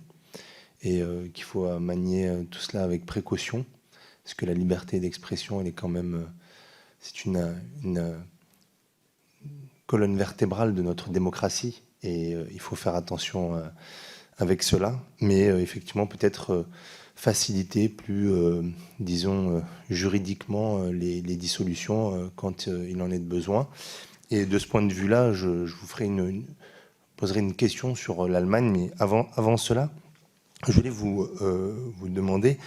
et qu'il faut manier tout cela avec précaution, parce que la liberté d'expression, elle est quand même, c'est une colonne vertébrale de notre démocratie. Et il faut faire attention avec cela, mais effectivement peut-être faciliter plus, disons, juridiquement les dissolutions quand il en est de besoin. Et de ce point de vue-là, je vous ferai poserai une question sur l'Allemagne, mais avant cela, je voulais vous demander,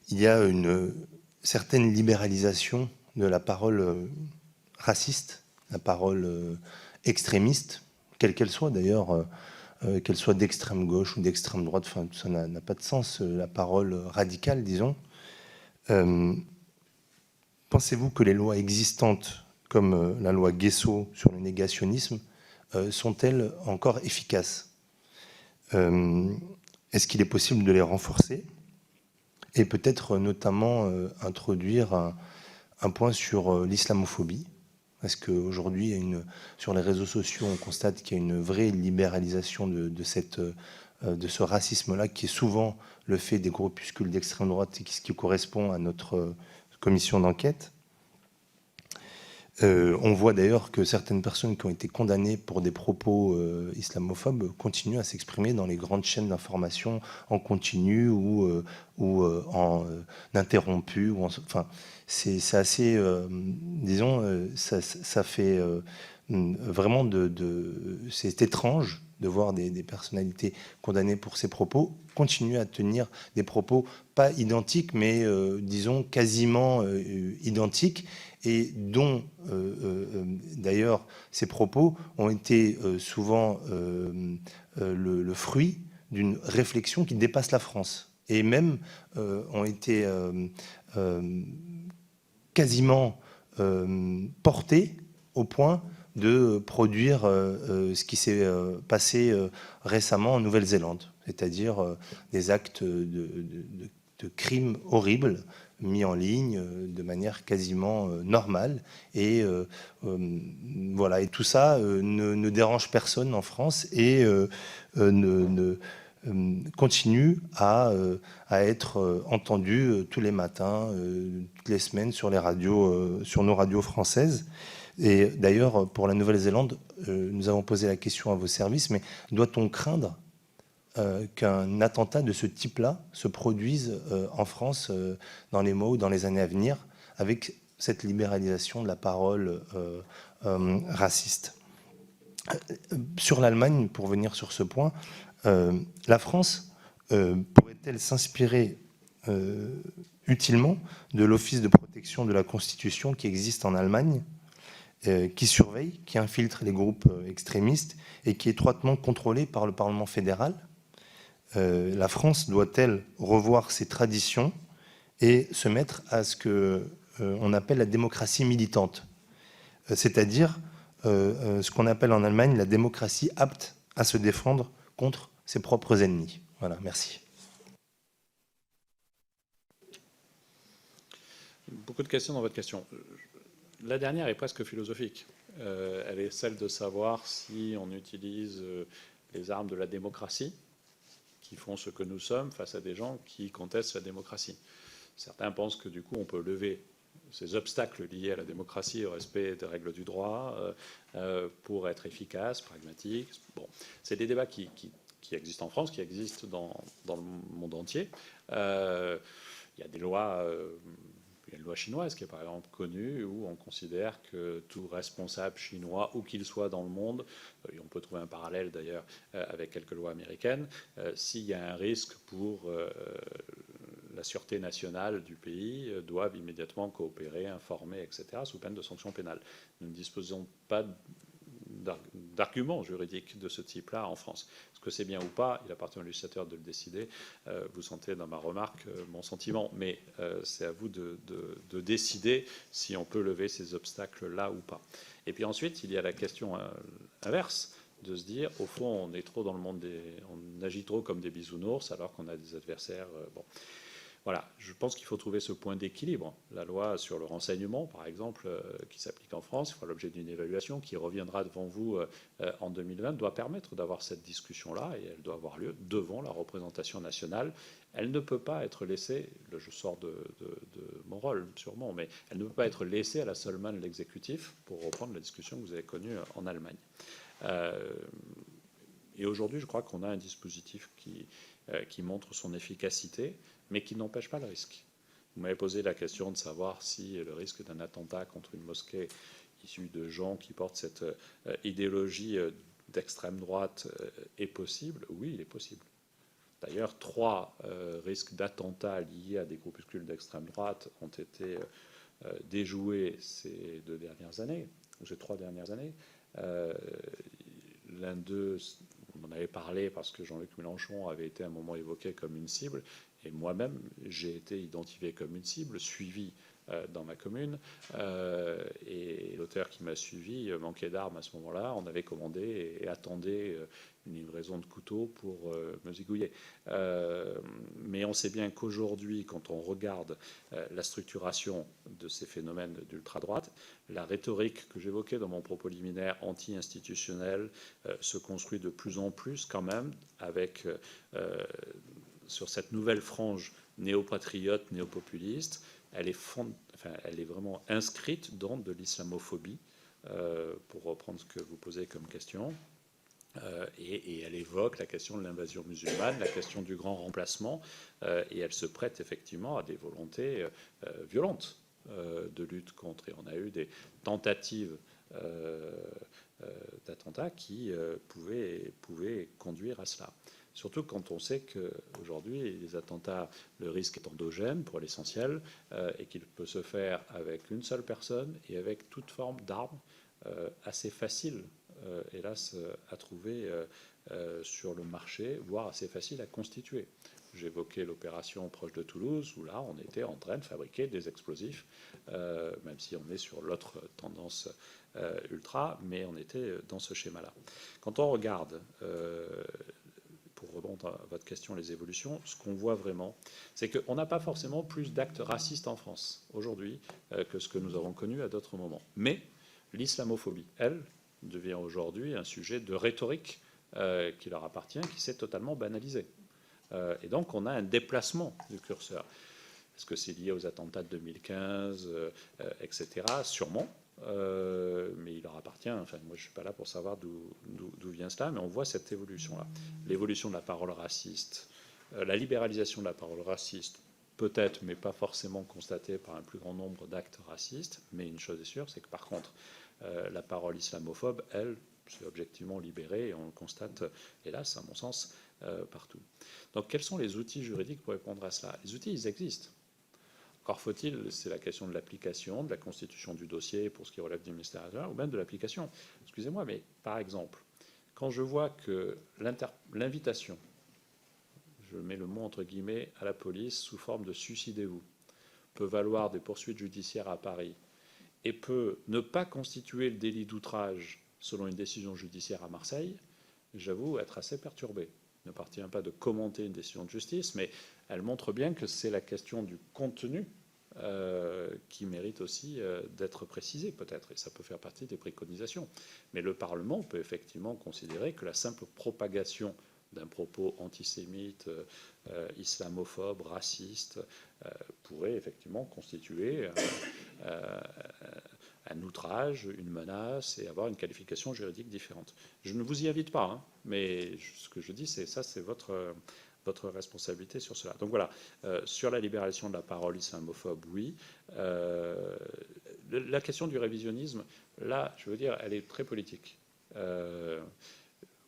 il y a une certaine libéralisation de la parole raciste, la parole extrémiste, quelle qu'elle soit d'ailleurs, qu'elle soit d'extrême gauche ou d'extrême droite, enfin, tout ça n'a pas de sens, la parole radicale, disons. Pensez-vous que les lois existantes, comme la loi Guesso sur le négationnisme, sont-elles encore efficaces? Est-ce qu'il est possible de les renforcer? Et peut-être notamment introduire un point sur l'islamophobie. Parce qu'aujourd'hui, sur les réseaux sociaux, on constate qu'il y a une vraie libéralisation de ce racisme-là, qui est souvent le fait des groupuscules d'extrême droite, et qui correspond à notre commission d'enquête. On voit d'ailleurs que certaines personnes qui ont été condamnées pour des propos islamophobes continuent à s'exprimer dans les grandes chaînes d'information en continu ou en interrompu. Enfin, c'est assez, disons, ça fait vraiment c'est étrange de voir des personnalités condamnées pour ces propos continuer à tenir des propos pas identiques, mais disons quasiment identiques, et dont d'ailleurs ces propos ont été souvent le fruit d'une réflexion qui dépasse la France, et même ont été quasiment portés au point de produire ce qui s'est passé récemment en Nouvelle-Zélande, c'est-à-dire des actes de crimes horribles mis en ligne de manière quasiment normale. Et voilà, et tout ça ne dérange personne en France et continue à être entendu tous les matins, toutes les semaines sur les radios, sur nos radios françaises. Et d'ailleurs, pour la Nouvelle-Zélande, nous avons posé la question à vos services, mais doit-on craindre qu'un attentat de ce type-là se produise en France dans les mois ou dans les années à venir, avec cette libéralisation de la parole raciste? Sur l'Allemagne, pour venir sur ce point, la France pourrait-elle s'inspirer utilement de l'Office de protection de la Constitution qui existe en Allemagne, qui surveille, qui infiltre les groupes extrémistes et qui est étroitement contrôlé par le Parlement fédéral? La France doit-elle revoir ses traditions et se mettre à ce qu'on appelle la démocratie militante, c'est-à-dire ce qu'on appelle en Allemagne la démocratie apte à se défendre contre ses propres ennemis? Voilà, merci. Beaucoup de questions dans votre question. La dernière est presque philosophique. Elle est celle de savoir si on utilise les armes de la démocratie, qui font ce que nous sommes, face à des gens qui contestent la démocratie. Certains pensent que du coup on peut lever ces obstacles liés à la démocratie, au respect des règles du droit, pour être efficace, pragmatique. Bon, c'est des débats qui existent en France, qui existent dans le monde entier. Il y a des lois... Il y a une loi chinoise qui est par exemple connue, où on considère que tout responsable chinois, où qu'il soit dans le monde, et on peut trouver un parallèle d'ailleurs avec quelques lois américaines, s'il y a un risque pour la sûreté nationale du pays, doivent immédiatement coopérer, informer, etc., sous peine de sanctions pénales. Nous ne disposons pas d'arguments juridiques de ce type-là en France. Est-ce que c'est bien ou pas? Il appartient au législateur de le décider. Vous sentez dans ma remarque mon sentiment, mais c'est à vous de décider si on peut lever ces obstacles-là ou pas. Et puis ensuite, il y a la question inverse, de se dire, au fond, on est trop dans le monde on agit trop comme des bisounours alors qu'on a des adversaires... bon. Voilà, je pense qu'il faut trouver ce point d'équilibre. La loi sur le renseignement, par exemple, qui s'applique en France, fera l'objet d'une évaluation qui reviendra devant vous en 2020, doit permettre d'avoir cette discussion-là, et elle doit avoir lieu devant la représentation nationale. Elle ne peut pas être laissée, je sors de mon rôle sûrement, mais elle ne peut pas être laissée à la seule main de l'exécutif, pour reprendre la discussion que vous avez connue en Allemagne. Et aujourd'hui, je crois qu'on a un dispositif qui montre son efficacité, mais qui n'empêche pas le risque. Vous m'avez posé la question de savoir si le risque d'un attentat contre une mosquée issue de gens qui portent cette idéologie d'extrême droite est possible? Oui, il est possible. D'ailleurs, 3 risques d'attentats liés à des groupuscules d'extrême droite ont été déjoués ces 2 dernières années, ou ces 3 dernières années. L'un d'eux, on en avait parlé parce que Jean-Luc Mélenchon avait été à un moment évoqué comme une cible, et moi-même, j'ai été identifié comme une cible, suivi dans ma commune, et l'auteur qui m'a suivi manquait d'armes à ce moment-là. On avait commandé et attendait une livraison de couteaux pour me zigouiller. Mais on sait bien qu'aujourd'hui, quand on regarde la structuration de ces phénomènes d'ultra-droite, la rhétorique que j'évoquais dans mon propos liminaire anti-institutionnelle se construit de plus en plus quand même avec, sur cette nouvelle frange néo-patriote, néo-populiste. Elle est vraiment inscrite dans de l'islamophobie, pour reprendre ce que vous posez comme question. Et elle évoque la question de l'invasion musulmane, la question du grand remplacement, et elle se prête effectivement à des volontés violentes de lutte contre. Et on a eu des tentatives d'attentats qui pouvaient conduire à cela. Surtout quand on sait qu'aujourd'hui, les attentats, le risque est endogène pour l'essentiel, et qu'il peut se faire avec une seule personne et avec toute forme d'arme assez facile, hélas, à trouver sur le marché, voire assez facile à constituer. J'évoquais l'opération proche de Toulouse, où là, on était en train de fabriquer des explosifs, même si on est sur l'autre tendance ultra, mais on était dans ce schéma-là. Quand on regarde, pour répondre à votre question, les évolutions, ce qu'on voit vraiment, c'est qu'on n'a pas forcément plus d'actes racistes en France aujourd'hui que ce que nous avons connu à d'autres moments. Mais l'islamophobie, elle, devient aujourd'hui un sujet de rhétorique qui leur appartient, qui s'est totalement banalisé. Et donc on a un déplacement du curseur. Est-ce que c'est lié aux attentats de 2015, etc. Sûrement. Mais il leur appartient, enfin moi je ne suis pas là pour savoir d'où vient cela, mais on voit cette évolution-là. L'évolution de la parole raciste, la libéralisation de la parole raciste, peut-être, mais pas forcément constatée par un plus grand nombre d'actes racistes, mais une chose est sûre, c'est que par contre, la parole islamophobe, elle, c'est objectivement libérée, et on le constate, hélas, à mon sens, partout. Donc quels sont les outils juridiques pour répondre à cela? Les outils, ils existent. Encore faut-il, c'est la question de l'application, de la constitution du dossier pour ce qui relève du ministère intérieur, ou même de l'application. Excusez-moi, mais par exemple, quand je vois que l'invitation, je mets le mot entre guillemets, à la police sous forme de suicidez-vous, peut valoir des poursuites judiciaires à Paris et peut ne pas constituer le délit d'outrage selon une décision judiciaire à Marseille, j'avoue être assez perturbé. Il n'appartient pas de commenter une décision de justice, mais elle montre bien que c'est la question du contenu qui mérite aussi d'être précisée peut-être, et ça peut faire partie des préconisations. Mais le Parlement peut effectivement considérer que la simple propagation d'un propos antisémite, islamophobe, raciste, pourrait effectivement constituer un outrage, une menace, et avoir une qualification juridique différente. Je ne vous y invite pas, hein, mais ce que je dis, c'est ça, c'est votre responsabilité sur cela. Donc voilà, sur la libération de la parole islamophobe, oui. La question du révisionnisme, là, je veux dire, elle est très politique.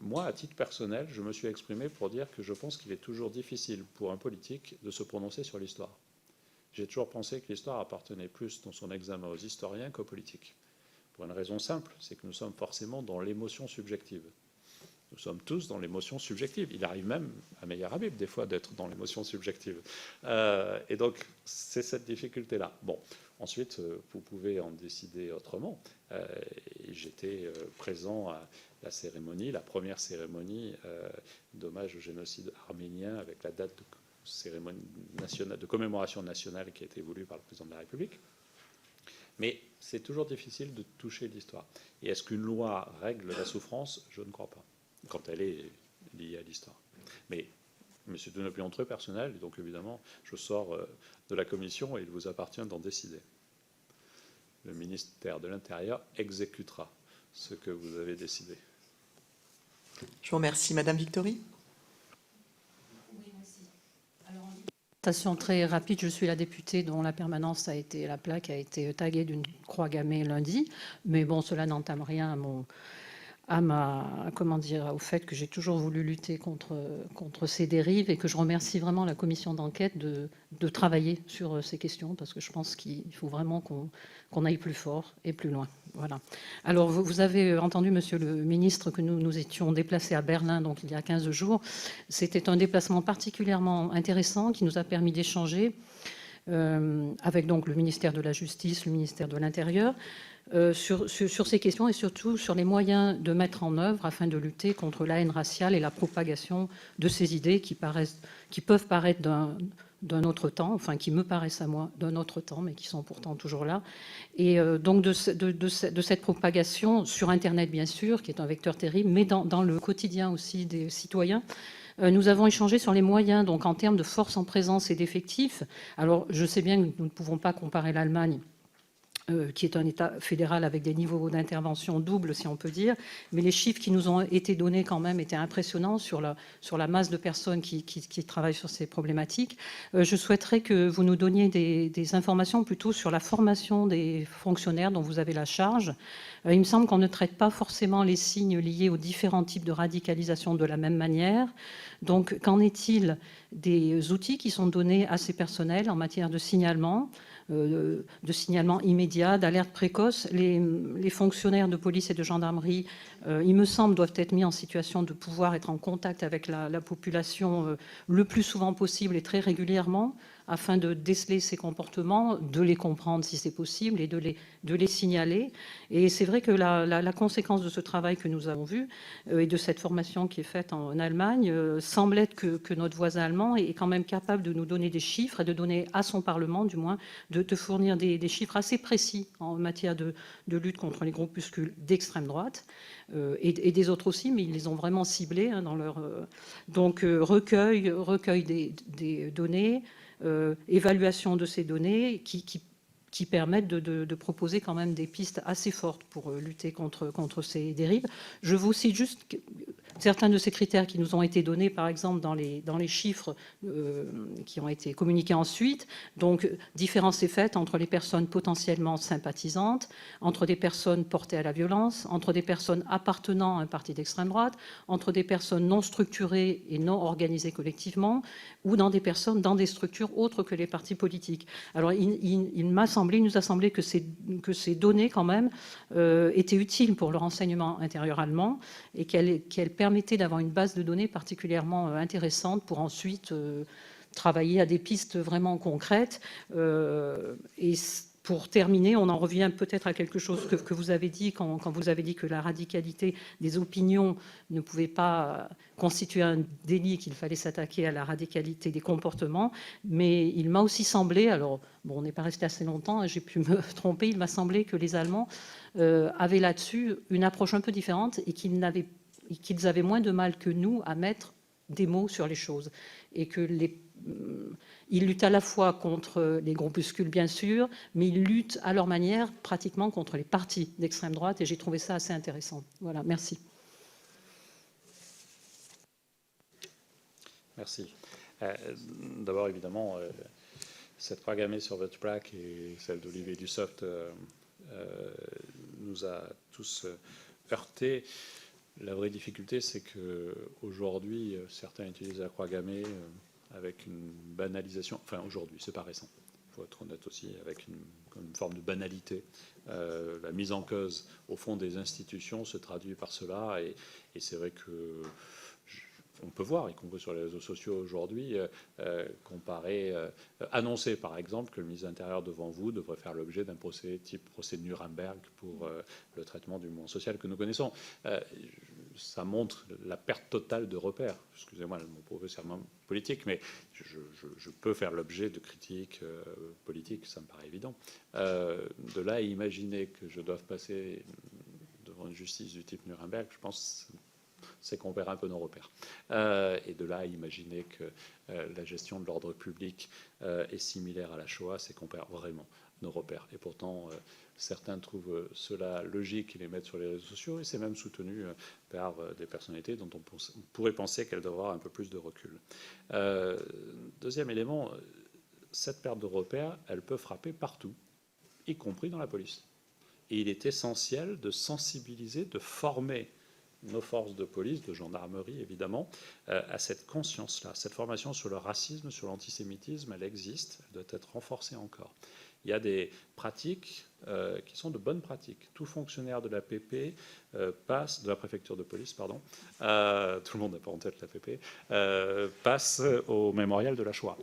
Moi, à titre personnel, je me suis exprimé pour dire que je pense qu'il est toujours difficile pour un politique de se prononcer sur l'histoire. J'ai toujours pensé que l'histoire appartenait plus dans son examen aux historiens qu'aux politiques. Pour une raison simple, c'est que nous sommes forcément dans l'émotion subjective. Nous sommes tous dans l'émotion subjective. Il arrive même à Meir Habib, des fois, d'être dans l'émotion subjective. Et donc, c'est cette difficulté-là. Bon, ensuite, vous pouvez en décider autrement. J'étais présent à la cérémonie, la première cérémonie d'hommage au génocide arménien, avec la date de cérémonie nationale, de commémoration nationale qui a été voulue par le président de la République. Mais c'est toujours difficile de toucher l'histoire. Et est-ce qu'une loi règle la souffrance? Je ne crois pas, quand elle est liée à l'histoire. Mais c'est une opinion très personnelle, et donc évidemment, je sors de la commission et il vous appartient d'en décider. Le ministère de l'Intérieur exécutera ce que vous avez décidé. Je vous remercie. Madame Victory. Très rapide, je suis la députée dont la permanence a été, la plaque a été taguée d'une croix gammée lundi, mais bon, cela n'entame rien au fait que j'ai toujours voulu lutter contre ces dérives et que je remercie vraiment la commission d'enquête de travailler sur ces questions, parce que je pense qu'il faut vraiment qu'on aille plus fort et plus loin. Voilà. Alors, vous avez entendu, Monsieur le Ministre, que nous étions déplacés à Berlin, donc il y a 15 jours. C'était un déplacement particulièrement intéressant qui nous a permis d'échanger avec donc le ministère de la Justice, le ministère de l'Intérieur, sur ces questions et surtout sur les moyens de mettre en œuvre afin de lutter contre la haine raciale et la propagation de ces idées qui peuvent paraître d'un autre temps, enfin qui me paraissent à moi d'un autre temps, mais qui sont pourtant toujours là. Et donc de cette propagation sur Internet, bien sûr, qui est un vecteur terrible, mais dans le quotidien aussi des citoyens. Nous avons échangé sur les moyens, donc en termes de force en présence et d'effectifs. Alors, je sais bien que nous ne pouvons pas comparer l'Allemagne, qui est un État fédéral avec des niveaux d'intervention doubles, si on peut dire, mais les chiffres qui nous ont été donnés quand même étaient impressionnants sur la masse de personnes qui travaillent sur ces problématiques. Je souhaiterais que vous nous donniez des informations plutôt sur la formation des fonctionnaires dont vous avez la charge. Il me semble qu'on ne traite pas forcément les signes liés aux différents types de radicalisation de la même manière. Donc, qu'en est-il des outils qui sont donnés à ces personnels en matière de signalement immédiat, d'alerte précoce? Les fonctionnaires de police et de gendarmerie, il me semble, doivent être mis en situation de pouvoir être en contact avec la population le plus souvent possible et très régulièrement, afin de déceler ces comportements, de les comprendre si c'est possible et de les signaler. Et c'est vrai que la conséquence de ce travail que nous avons vu et de cette formation qui est faite en Allemagne semble être que notre voisin allemand est quand même capable de nous donner des chiffres et de donner à son Parlement, du moins, de fournir des chiffres assez précis en matière de lutte contre les groupuscules d'extrême droite et des autres aussi, mais ils les ont vraiment ciblés dans leur... Donc, recueil des données, évaluation de ces données qui permettent de proposer quand même des pistes assez fortes pour lutter contre ces dérives. Je vous cite juste certains de ces critères qui nous ont été donnés, par exemple, dans les chiffres qui ont été communiqués ensuite. Donc, différence est faite entre les personnes potentiellement sympathisantes, entre des personnes portées à la violence, entre des personnes appartenant à un parti d'extrême droite, entre des personnes non structurées et non organisées collectivement, ou dans des personnes dans des structures autres que les partis politiques. Alors, il nous a semblé que ces données, quand même, étaient utiles pour le renseignement intérieur allemand et qu'elles permettaient d'avoir une base de données particulièrement intéressante pour ensuite travailler à des pistes vraiment concrètes. Et pour terminer, on en revient peut-être à quelque chose que vous avez dit quand vous avez dit que la radicalité des opinions ne pouvait pas constituer un délit, qu'il fallait s'attaquer à la radicalité des comportements. Mais il m'a aussi semblé, alors bon, on n'est pas resté assez longtemps, j'ai pu me tromper, il m'a semblé que les Allemands avaient là-dessus une approche un peu différente et qu'ils avaient moins de mal que nous à mettre des mots sur les choses. Et que ils luttent à la fois contre les groupuscules, bien sûr, mais ils luttent à leur manière pratiquement contre les partis d'extrême droite, et j'ai trouvé ça assez intéressant. Voilà, merci. Merci. D'abord, évidemment, cette croix gammée sur votre plaque et celle d'Olivier Dussopt nous a tous heurtés. La vraie difficulté, c'est qu'aujourd'hui, certains utilisent la croix gammée avec une banalisation. Enfin, aujourd'hui, c'est pas récent. Il faut être honnête aussi, avec une forme de banalité. La mise en cause, au fond, des institutions se traduit par cela. Et c'est vrai que on peut voir, y compris sur les réseaux sociaux aujourd'hui, annoncer par exemple que le ministre de l'Intérieur devant vous devrait faire l'objet d'un procès type procès de Nuremberg pour le traitement du mouvement social que nous connaissons. Ça montre la perte totale de repères. Excusez-moi, mon professeur politique, mais je peux faire l'objet de critiques politiques, ça me paraît évident. De là à imaginer que je doive passer devant une justice du type Nuremberg, je pense c'est qu'on perd un peu nos repères. Et de là à imaginer que la gestion de l'ordre public est similaire à la Shoah, c'est qu'on perd vraiment nos repères. Et pourtant, certains trouvent cela logique et les mettent sur les réseaux sociaux, et c'est même soutenu par des personnalités dont on pourrait penser qu'elles devraient avoir un peu plus de recul. Deuxième élément, cette perte de repères, elle peut frapper partout, y compris dans la police. Et il est essentiel de sensibiliser, de former nos forces de police, de gendarmerie évidemment, à cette conscience-là. Cette formation sur le racisme, sur l'antisémitisme, elle existe, elle doit être renforcée encore. Il y a des pratiques qui sont de bonnes pratiques. Tout fonctionnaire de l'APP passe, de la préfecture de police, pardon, tout le monde n'a pas en tête l'APP, passe au mémorial de la Shoah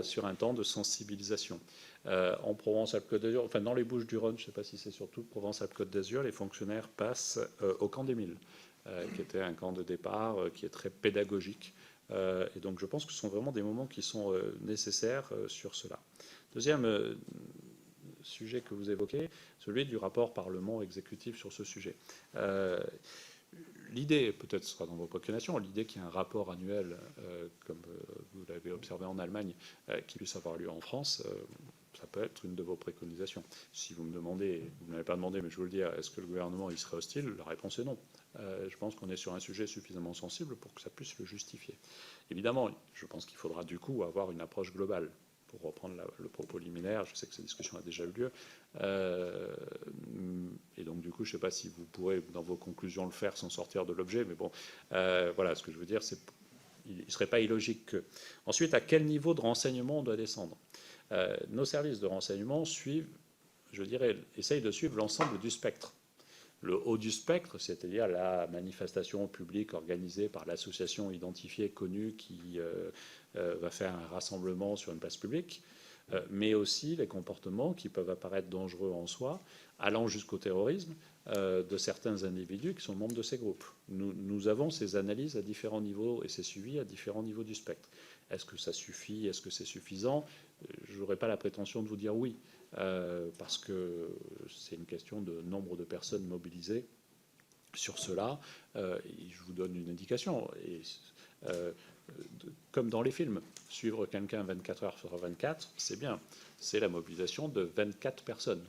sur un temps de sensibilisation. En Provence-Alpes-Côte d'Azur, enfin dans les Bouches-du-Rhône, je ne sais pas si c'est surtout Provence-Alpes-Côte d'Azur, les fonctionnaires passent au camp d'Émile, qui était un camp de départ qui est très pédagogique. Et donc je pense que ce sont vraiment des moments qui sont nécessaires sur cela. Deuxième sujet que vous évoquez, celui du rapport Parlement-exécutif sur ce sujet. L'idée, peut-être ce sera dans vos proclamations, l'idée qu'il y ait un rapport annuel, comme vous l'avez observé en Allemagne, qui puisse avoir lieu en France, ça peut être une de vos préconisations. Si vous me demandez, vous ne m'avez pas demandé, mais je veux le dire, est-ce que le gouvernement y serait hostile? La réponse est non. Je pense qu'on est sur un sujet suffisamment sensible pour que ça puisse le justifier. Évidemment, je pense qu'il faudra du coup avoir une approche globale. Pour reprendre le propos liminaire, je sais que cette discussion a déjà eu lieu. Et donc, du coup, je ne sais pas si vous pourrez, dans vos conclusions, le faire sans sortir de l'objet. Mais bon, voilà, ce que je veux dire, c'est qu'il ne serait pas illogique que... Ensuite, à quel niveau de renseignement on doit descendre? Nos services de renseignement suivent, je dirais, essayent de suivre l'ensemble du spectre. Le haut du spectre, c'est-à-dire la manifestation publique organisée par l'association identifiée, connue, qui va faire un rassemblement sur une place publique, mais aussi les comportements qui peuvent apparaître dangereux en soi, allant jusqu'au terrorisme, de certains individus qui sont membres de ces groupes. Nous avons ces analyses à différents niveaux et c'est suivi à différents niveaux du spectre. Est-ce que ça suffit? Est-ce que c'est suffisant? Je n'aurais pas la prétention de vous dire oui. Parce que c'est une question de nombre de personnes mobilisées sur cela. Je vous donne une indication. Comme dans les films, suivre quelqu'un 24 heures sur 24, c'est bien. C'est la mobilisation de 24 personnes.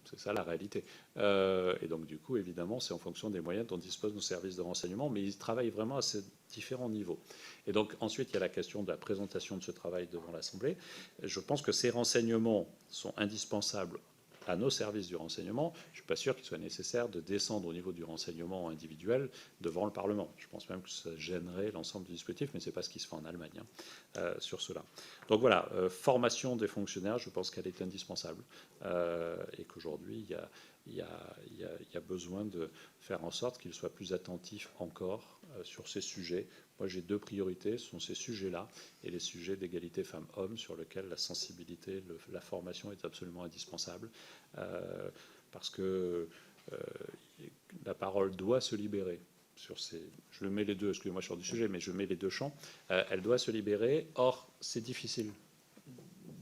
C'est ça la réalité. Et donc, du coup, évidemment, c'est en fonction des moyens dont disposent nos services de renseignement, mais ils travaillent vraiment à ces différents niveaux. Et donc, ensuite, il y a la question de la présentation de ce travail devant l'Assemblée. Je pense que ces renseignements sont indispensables à nos services du renseignement. Je ne suis pas sûr qu'il soit nécessaire de descendre au niveau du renseignement individuel devant le Parlement. Je pense même que ça gênerait l'ensemble du dispositif, mais ce n'est pas ce qui se fait en Allemagne sur cela. Donc voilà, formation des fonctionnaires, je pense qu'elle est indispensable et qu'aujourd'hui, il y a besoin de faire en sorte qu'ils soient plus attentifs encore sur ces sujets. Moi, j'ai deux priorités, ce sont ces sujets-là et les sujets d'égalité femmes-hommes sur lesquels la sensibilité, la formation est absolument indispensable parce que la parole doit se libérer sur ces... Je mets les deux, excusez-moi, sur du sujet, mais je mets les deux champs. Elle doit se libérer. Or, c'est difficile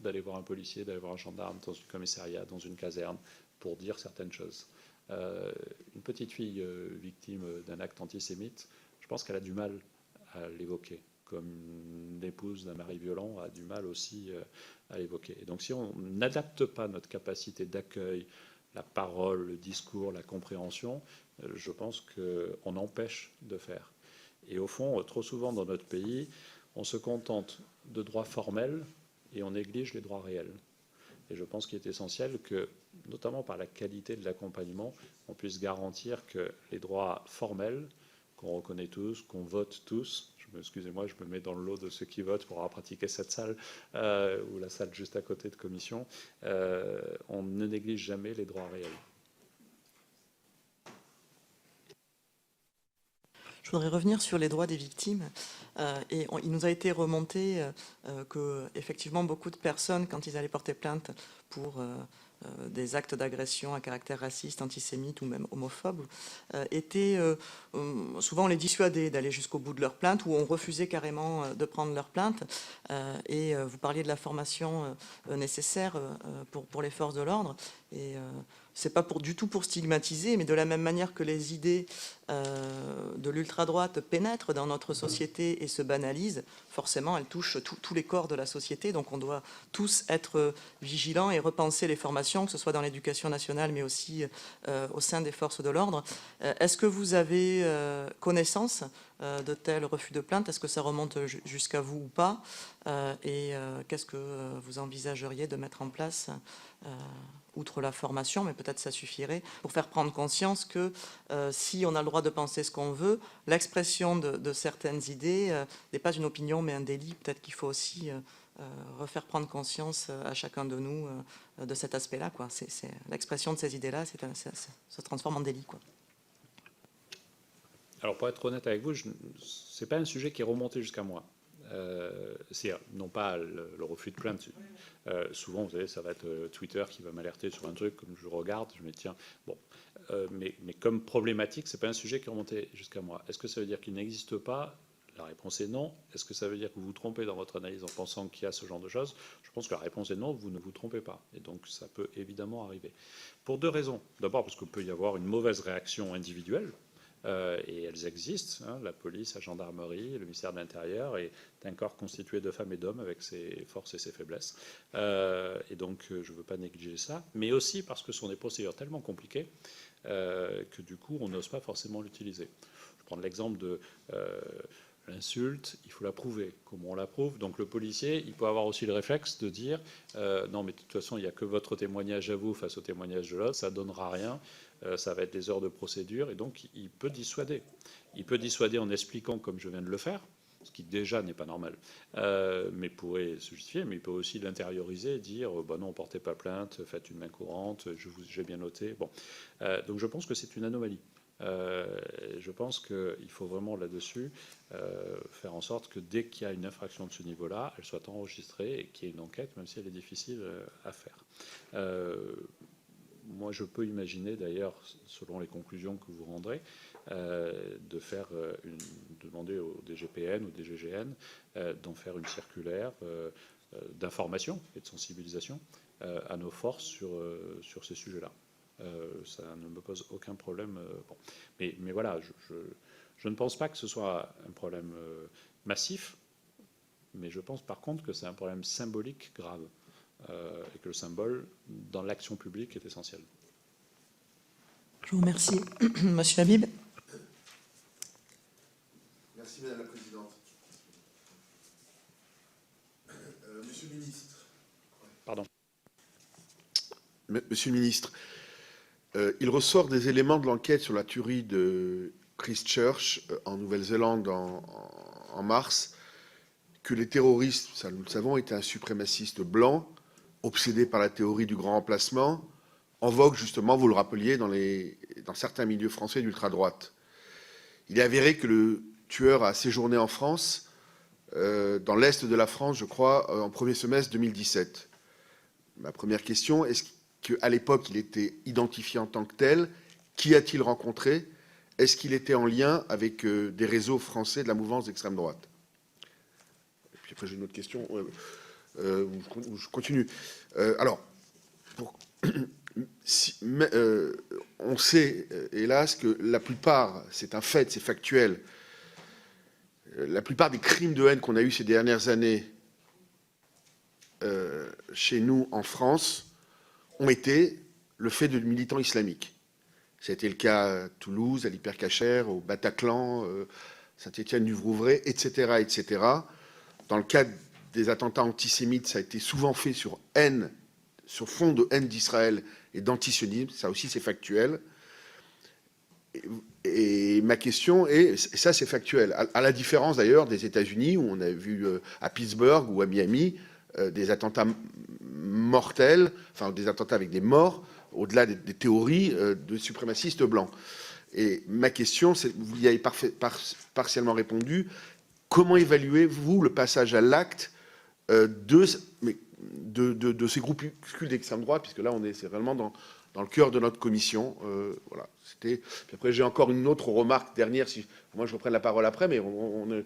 d'aller voir un policier, d'aller voir un gendarme dans un commissariat, dans une caserne, pour dire certaines choses. Une petite fille victime d'un acte antisémite, je pense qu'elle a du mal à l'évoquer, comme l'épouse d'un mari violent a du mal aussi à l'évoquer. Et donc si on n'adapte pas notre capacité d'accueil, la parole, le discours, la compréhension, je pense qu'on empêche de faire. Et au fond, trop souvent dans notre pays, on se contente de droits formels et on néglige les droits réels. Et je pense qu'il est essentiel que, notamment par la qualité de l'accompagnement, on puisse garantir que les droits formels, qu'on reconnaît tous, qu'on vote tous, excusez-moi, je me mets dans le lot de ceux qui votent pour avoir pratiqué cette salle, ou la salle juste à côté de commission, on ne néglige jamais les droits réels. Je voudrais revenir sur les droits des victimes. Il nous a été remonté que, effectivement, beaucoup de personnes, quand ils allaient porter plainte pour des actes d'agression à caractère raciste, antisémite ou même homophobe, souvent on les dissuadait d'aller jusqu'au bout de leur plainte ou on refusait carrément de prendre leur plainte. Et vous parliez de la formation nécessaire pour les forces de l'ordre. Et c'est pas du tout pour stigmatiser, mais de la même manière que les idées de l'ultra-droite pénètrent dans notre société et se banalisent, forcément elles touchent tous les corps de la société. Donc on doit tous être vigilants et repenser les formations, que ce soit dans l'éducation nationale, mais aussi au sein des forces de l'ordre. Est-ce que vous avez connaissance de tels refus de plainte? Est-ce que ça remonte jusqu'à vous ou pas? Et qu'est-ce que vous envisageriez de mettre en place outre la formation, mais peut-être ça suffirait, pour faire prendre conscience que si on a le droit de penser ce qu'on veut, l'expression de certaines idées n'est pas une opinion mais un délit. Peut-être qu'il faut aussi refaire prendre conscience à chacun de nous de cet aspect-là. L'expression de ces idées-là ça se transforme en délit. Alors, pour être honnête avec vous, ce n'est pas un sujet qui est remonté jusqu'à moi. C'est non pas le refus de plainte. Souvent, vous savez, ça va être Twitter qui va m'alerter sur un truc, comme je regarde, je me dis tiens, bon. Mais comme problématique, ce n'est pas un sujet qui est remonté jusqu'à moi. Est-ce que ça veut dire qu'il n'existe pas ? La réponse est non. Est-ce que ça veut dire que vous vous trompez dans votre analyse en pensant qu'il y a ce genre de choses ? Je pense que la réponse est non, vous ne vous trompez pas. Et donc, ça peut évidemment arriver. Pour deux raisons. D'abord, parce qu'il peut y avoir une mauvaise réaction individuelle. Et elles existent. La police, la gendarmerie, le ministère de l'Intérieur est un corps constitué de femmes et d'hommes avec ses forces et ses faiblesses. Et donc, je ne veux pas négliger ça. Mais aussi parce que ce sont des procédures tellement compliquées que du coup, on n'ose pas forcément l'utiliser. Je prends l'exemple de l'insulte, il faut la prouver. Comment on la prouve ? Donc le policier, il peut avoir aussi le réflexe de dire non, mais de toute façon, il n'y a que votre témoignage à vous face au témoignage de l'autre, ça ne donnera rien. Ça va être des heures de procédure, et donc il peut dissuader. Il peut dissuader en expliquant, comme je viens de le faire, ce qui déjà n'est pas normal, mais pourrait se justifier, mais il peut aussi l'intérioriser et dire bah non, portez pas plainte, faites une main courante, j'ai bien noté. Bon. Donc je pense que c'est une anomalie. Je pense qu'il faut vraiment là-dessus faire en sorte que dès qu'il y a une infraction de ce niveau-là, elle soit enregistrée et qu'il y ait une enquête, même si elle est difficile à faire. Moi, je peux imaginer, d'ailleurs, selon les conclusions que vous rendrez, de demander au DGPN ou DGGN d'en faire une circulaire d'information et de sensibilisation à nos forces sur ces sujets-là. Ça ne me pose aucun problème. Bon. Mais voilà, je ne pense pas que ce soit un problème massif, mais je pense par contre que c'est un problème symbolique grave. Et que le symbole, dans l'action publique, est essentiel. Je vous remercie. Monsieur Habib. Merci, Madame la Présidente. Monsieur le Ministre. Pardon. Monsieur le Ministre, il ressort des éléments de l'enquête sur la tuerie de Christchurch en Nouvelle-Zélande en mars que les terroristes, ça nous le savons, étaient un suprémaciste blanc obsédé par la théorie du grand remplacement, en vogue justement, vous le rappeliez, dans certains milieux français d'ultra-droite. Il est avéré que le tueur a séjourné en France, dans l'est de la France, je crois, en premier semestre 2017. Ma première question, est-ce qu'à l'époque, il était identifié en tant que tel ? Qui a-t-il rencontré ? Est-ce qu'il était en lien avec des réseaux français de la mouvance d'extrême droite ? Et puis après, j'ai une autre question. Je continue. Alors, on sait, hélas, que la plupart, c'est un fait, c'est factuel, la plupart des crimes de haine qu'on a eus ces dernières années chez nous, en France, ont été le fait de militants islamiques. C'était le cas à Toulouse, à l'Hypercacher, au Bataclan, Saint-Étienne-du-Vouvray, etc., etc. Dans le cadre des attentats antisémites, ça a été souvent fait sur haine, sur fond de haine d'Israël et d'antisionisme. Ça aussi, c'est factuel. Et ma question est, ça c'est factuel, à la différence d'ailleurs des États-Unis, où on a vu à Pittsburgh ou à Miami des attentats mortels, enfin des attentats avec des morts, au-delà des théories de suprémacistes blancs. Et ma question, vous y avez partiellement répondu, comment évaluez-vous le passage à l'acte de ces groupuscules d'extrême droite, puisque là, c'est vraiment dans le cœur de notre commission. Voilà. Puis après, j'ai encore une autre remarque dernière, si moi je reprends la parole après, mais non,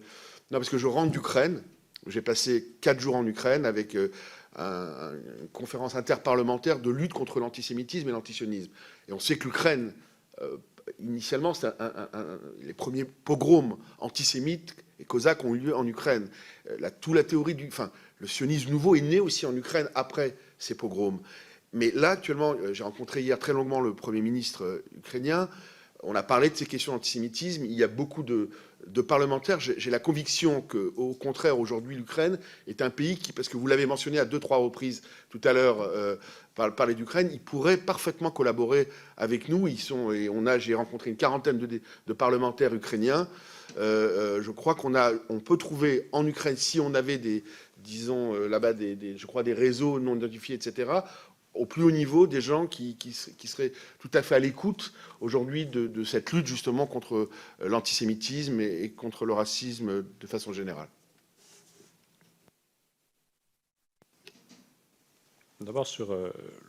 parce que je rentre d'Ukraine. J'ai passé 4 jours en Ukraine avec une conférence interparlementaire de lutte contre l'antisémitisme et l'antisionisme. Et on sait que l'Ukraine, initialement, les premiers pogroms antisémites et cosaques ont eu lieu en Ukraine. Toute la théorie le sionisme nouveau est né aussi en Ukraine après ces pogroms. Mais là, actuellement, j'ai rencontré hier très longuement le Premier ministre ukrainien. On a parlé de ces questions d'antisémitisme. Il y a beaucoup de parlementaires. J'ai la conviction qu'au contraire, aujourd'hui, l'Ukraine est un pays qui, parce que vous l'avez mentionné à 2-3 reprises tout à l'heure, parler d'Ukraine, ils pourraient parfaitement collaborer avec nous. J'ai rencontré une quarantaine de parlementaires ukrainiens. Je crois on peut trouver en Ukraine, si on avait disons là-bas je crois des réseaux non identifiés, etc., au plus haut niveau, des gens qui seraient tout à fait à l'écoute aujourd'hui de cette lutte justement contre l'antisémitisme et contre le racisme de façon générale. D'abord, sur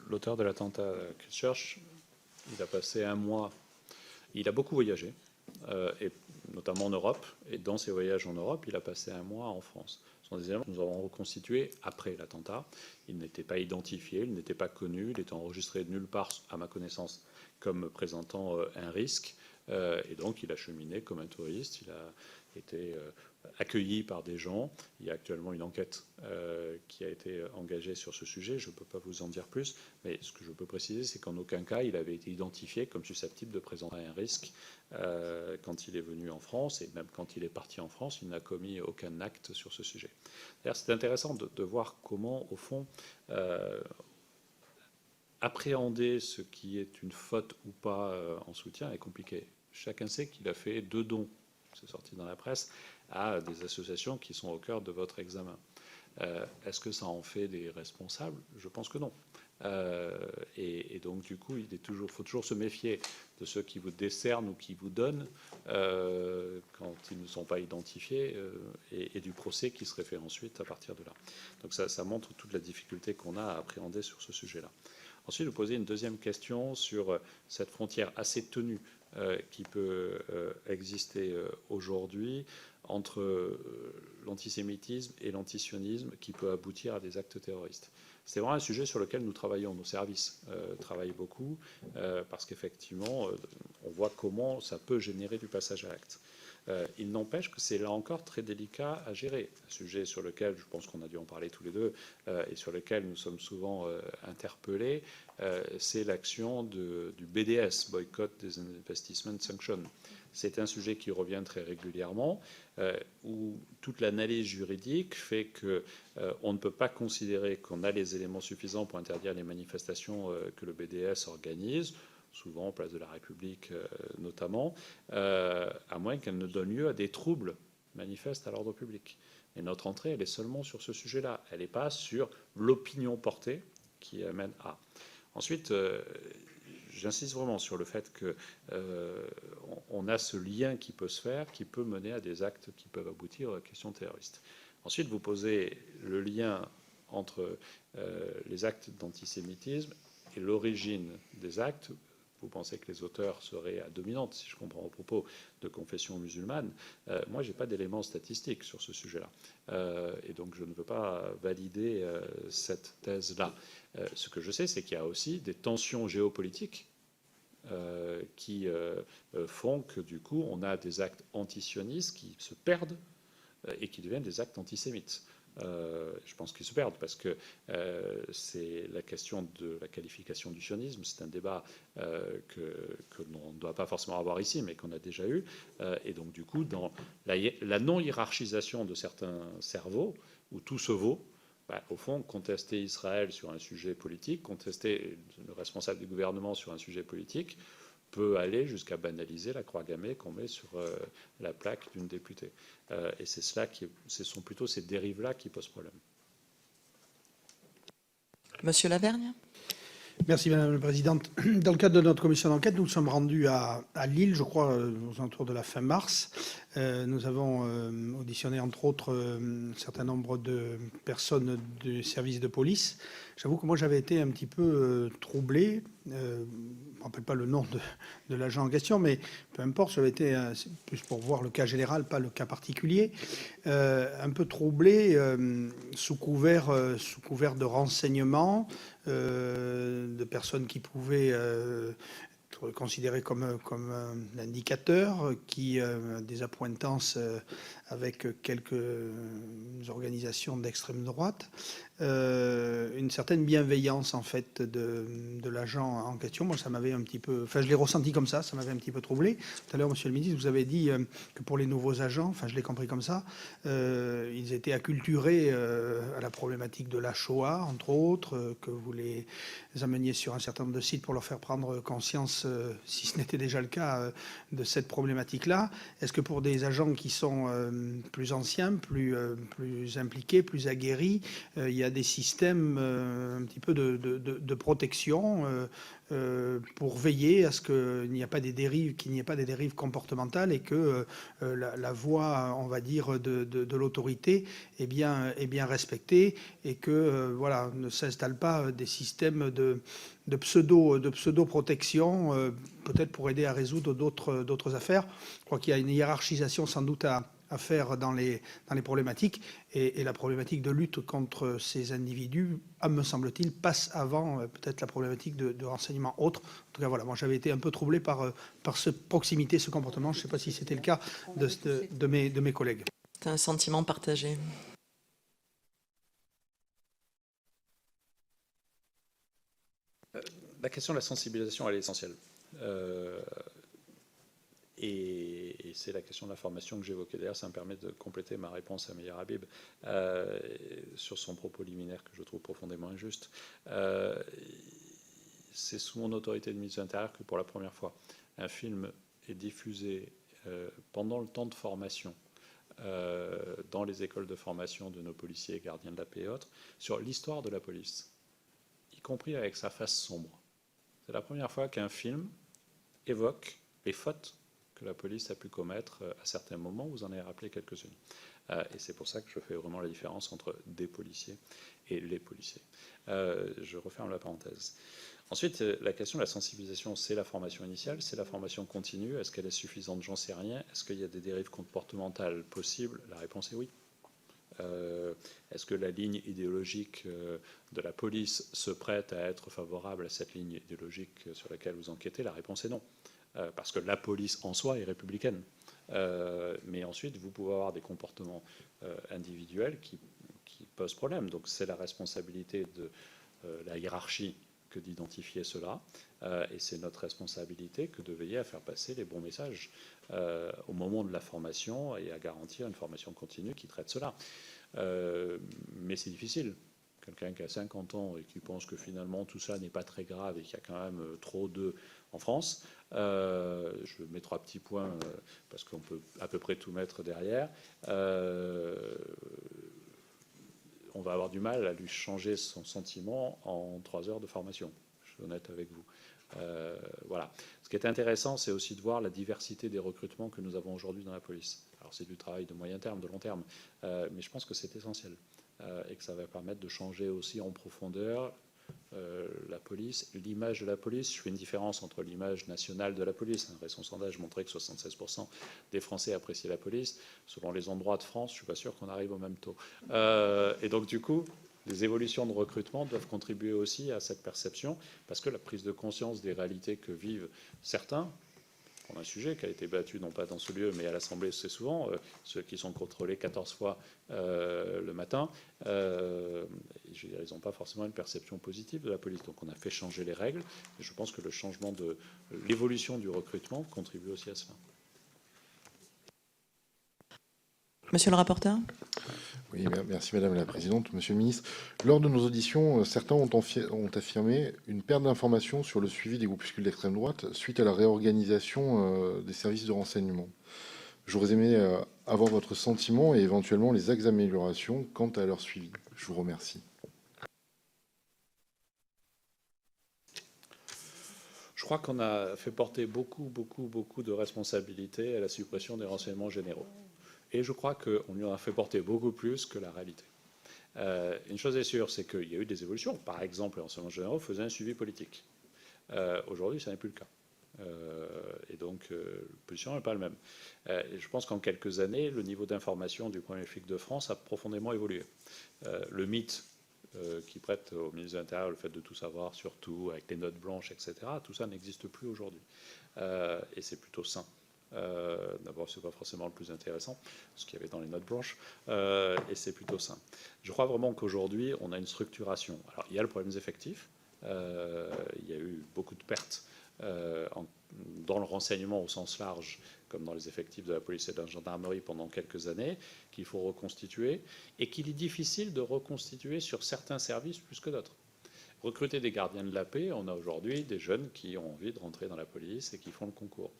l'auteur de l'attentat à Christchurch, il a passé un mois, il a beaucoup voyagé, et notamment en Europe, et dans ses voyages en Europe, il a passé un mois en France. Ce sont des éléments que nous avons reconstitués après l'attentat. Il n'était pas identifié, il n'était pas connu, il était enregistré de nulle part, à ma connaissance, comme présentant un risque, et donc il a cheminé comme un touriste, il a été accueilli par des gens. Il y a actuellement une enquête qui a été engagée sur ce sujet. Je ne peux pas vous en dire plus, mais ce que je peux préciser, c'est qu'en aucun cas, il avait été identifié comme susceptible de présenter un risque quand il est venu en France, et même quand il est parti en France, il n'a commis aucun acte sur ce sujet. D'ailleurs, c'est intéressant de voir comment, au fond, appréhender ce qui est une faute ou pas en soutien est compliqué. Chacun sait qu'il a fait 2 dons, c'est sorti dans la presse, à des associations qui sont au cœur de votre examen. Est-ce que ça en fait des responsables? Je pense que non. Et donc, du coup, faut toujours se méfier de ceux qui vous décernent ou qui vous donnent quand ils ne sont pas identifiés, et du procès qui serait fait ensuite à partir de là. Donc ça montre toute la difficulté qu'on a à appréhender sur ce sujet-là. Ensuite, vous posez une deuxième question sur cette frontière assez ténue qui peut exister aujourd'hui entre l'antisémitisme et l'antisionisme qui peut aboutir à des actes terroristes. C'est vraiment un sujet sur lequel nous travaillons. Nos services travaillent beaucoup parce qu'effectivement, on voit comment ça peut générer du passage à l'acte. Il n'empêche que c'est là encore très délicat à gérer. Un sujet sur lequel, je pense qu'on a dû en parler tous les deux, et sur lequel nous sommes souvent interpellés, c'est l'action du BDS, Boycott, Disinvestment, Sanction. C'est un sujet qui revient très régulièrement, où toute l'analyse juridique fait qu'on ne peut pas considérer qu'on a les éléments suffisants pour interdire les manifestations que le BDS organise, souvent place de la République notamment, à moins qu'elle ne donne lieu à des troubles manifestes à l'ordre public. Et notre entrée, elle est seulement sur ce sujet-là. Elle n'est pas sur l'opinion portée qui amène à. Ensuite, j'insiste vraiment sur le fait qu'on a ce lien qui peut se faire, qui peut mener à des actes qui peuvent aboutir à questions terroristes. Ensuite, vous posez le lien entre les actes d'antisémitisme et l'origine des actes. Vous pensez que les auteurs seraient à dominante, si je comprends vos propos, de confession musulmane. Moi, je n'ai pas d'éléments statistiques sur ce sujet-là. Et donc, je ne veux pas valider cette thèse-là. Ce que je sais, c'est qu'il y a aussi des tensions géopolitiques qui font que, du coup, on a des actes antisionistes qui se perdent et qui deviennent des actes antisémites. Je pense qu'ils se perdent parce que c'est la question de la qualification du sionisme. C'est un débat que l'on ne doit pas forcément avoir ici, mais qu'on a déjà eu. Et donc, du coup, dans la non-hiérarchisation de certains cerveaux, où tout se vaut, au fond, contester Israël sur un sujet politique, contester le responsable du gouvernement sur un sujet politique, peut aller jusqu'à banaliser la croix gammée qu'on met sur la plaque d'une députée. Et ce sont plutôt ces dérives-là qui posent problème. Monsieur Lavergne. Merci Madame la Présidente. Dans le cadre de notre commission d'enquête, nous nous sommes rendus à Lille, je crois, aux alentours de la fin mars. Nous avons auditionné, entre autres, un certain nombre de personnes du service de police. J'avoue que moi, j'avais été un petit peu troublé. Je ne me rappelle pas le nom de l'agent en question, mais peu importe, j'avais été, plus pour voir le cas général, pas le cas particulier, un peu troublé sous couvert de renseignements, de personnes qui pouvaient être considérées comme un indicateur, qui a des appointances avec quelques organisations d'extrême droite. une certaine bienveillance en fait de l'agent en question. Moi, ça m'avait un petit peu, enfin, je l'ai ressenti comme ça m'avait un petit peu troublé. Tout à l'heure, Monsieur le Ministre, vous avez dit que pour les nouveaux agents, enfin, je l'ai compris comme ça, ils étaient acculturés à la problématique de la Shoah, entre autres, que vous les ameniez sur un certain nombre de sites pour leur faire prendre conscience, si ce n'était déjà le cas, de cette problématique-là. Est-ce que pour des agents qui sont plus anciens, plus impliqués, plus aguerris, il y a des systèmes un petit peu de protection pour veiller à ce qu'il n'y ait pas des dérives comportementales et que la voie, on va dire, de l'autorité est bien respectée et que voilà, ne s'installent pas des systèmes de pseudo-protection, peut-être pour aider à résoudre d'autres affaires. Je crois qu'il y a une hiérarchisation sans doute à faire dans les problématiques et la problématique de lutte contre ces individus, me semble-t-il, passe avant peut-être la problématique de renseignement autre. En tout cas, voilà, moi j'avais été un peu troublé par cette proximité, ce comportement. Je ne sais pas si c'était le cas de mes collègues. C'est un sentiment partagé. La question de la sensibilisation, elle est essentielle. Et c'est la question de la formation que j'évoquais. D'ailleurs, ça me permet de compléter ma réponse à Meyer Habib sur son propos liminaire que je trouve profondément injuste. C'est sous mon autorité de ministre de l'Intérieur que pour la première fois, un film est diffusé pendant le temps de formation dans les écoles de formation de nos policiers, gardiens de la paix et autres, sur l'histoire de la police, y compris avec sa face sombre. C'est la première fois qu'un film évoque les fautes que la police a pu commettre à certains moments. Vous en avez rappelé quelques-unes. Et c'est pour ça que je fais vraiment la différence entre des policiers et les policiers. Je referme la parenthèse. Ensuite, la question de la sensibilisation, c'est la formation initiale, c'est la formation continue. Est-ce qu'elle est suffisante? J'en sais rien. Est-ce qu'il y a des dérives comportementales possibles? La réponse est oui. Est-ce que la ligne idéologique de la police se prête à être favorable à cette ligne idéologique sur laquelle vous enquêtez? La réponse est non. Parce que la police en soi est républicaine. Mais ensuite, vous pouvez avoir des comportements individuels qui posent problème. Donc c'est la responsabilité de la hiérarchie que d'identifier cela. Et c'est notre responsabilité que de veiller à faire passer les bons messages au moment de la formation et à garantir une formation continue qui traite cela. Mais c'est difficile. Quelqu'un qui a 50 ans et qui pense que finalement tout ça n'est pas très grave et qu'il y a quand même trop d'eux en France, je mets 3 petits points parce qu'on peut à peu près tout mettre derrière. On va avoir du mal à lui changer son sentiment en 3 heures de formation. Je suis honnête avec vous. Voilà. Ce qui est intéressant, c'est aussi de voir la diversité des recrutements que nous avons aujourd'hui dans la police. Alors c'est du travail de moyen terme, de long terme, mais je pense que c'est essentiel et que ça va permettre de changer aussi en profondeur la police, l'image de la police. Je fais une différence entre l'image nationale de la police. Un récent sondage montrait que 76% des Français appréciaient la police. Selon les endroits de France, je ne suis pas sûr qu'on arrive au même taux. Et donc du coup, les évolutions de recrutement doivent contribuer aussi à cette perception, parce que la prise de conscience des réalités que vivent certains, on a un sujet qui a été battu, non pas dans ce lieu, mais à l'Assemblée, c'est souvent, ceux qui sont contrôlés 14 fois le matin, je veux dire, ils n'ont pas forcément une perception positive de la police. Donc on a fait changer les règles, et je pense que le changement de l'évolution du recrutement contribue aussi à cela. Monsieur le rapporteur. Oui, merci Madame la Présidente. Monsieur le Ministre, lors de nos auditions, certains ont affirmé une perte d'informations sur le suivi des groupuscules d'extrême droite suite à la réorganisation des services de renseignement. J'aurais aimé avoir votre sentiment et éventuellement les axes d'amélioration quant à leur suivi. Je vous remercie. Je crois qu'on a fait porter beaucoup de responsabilités à la suppression des renseignements généraux. Et je crois qu'on lui en a fait porter beaucoup plus que la réalité. Une chose est sûre, c'est qu'il y a eu des évolutions. Par exemple, les renseignements généraux faisaient un suivi politique. Aujourd'hui, ça n'est plus le cas. Et donc, la position n'est pas la même. Et je pense qu'en quelques années, le niveau d'information du premier flic de France a profondément évolué. Le mythe qui prête au ministre de l'Intérieur le fait de tout savoir sur tout, avec les notes blanches, etc., tout ça n'existe plus aujourd'hui. Et c'est plutôt sain. D'abord, ce n'est pas forcément le plus intéressant, ce qu'il y avait dans les notes blanches, et c'est plutôt simple. Je crois vraiment qu'aujourd'hui, on a une structuration. Alors, il y a le problème des effectifs. Il y a eu beaucoup de pertes dans le renseignement au sens large, comme dans les effectifs de la police et de la gendarmerie pendant quelques années, qu'il faut reconstituer, et qu'il est difficile de reconstituer sur certains services plus que d'autres. Recruter des gardiens de la paix, on a aujourd'hui des jeunes qui ont envie de rentrer dans la police et qui font le concours.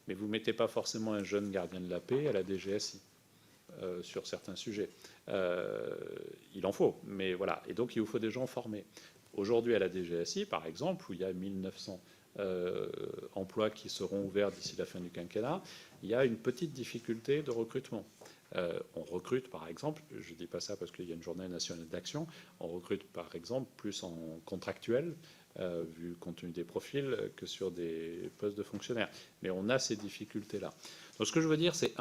Mais vous ne mettez pas forcément un jeune gardien de la paix à la DGSI sur certains sujets. Il en faut, mais voilà. Et donc il vous faut des gens formés. Aujourd'hui à la DGSI, par exemple, où il y a 1900 emplois qui seront ouverts d'ici la fin du quinquennat, il y a une petite difficulté de recrutement. On recrute, par exemple, je ne dis pas ça parce qu'il y a une journée nationale d'action, on recrute, par exemple, plus en contractuel, vu compte tenu des profils, que sur des postes de fonctionnaires. Mais on a ces difficultés-là. Donc ce que je veux dire, c'est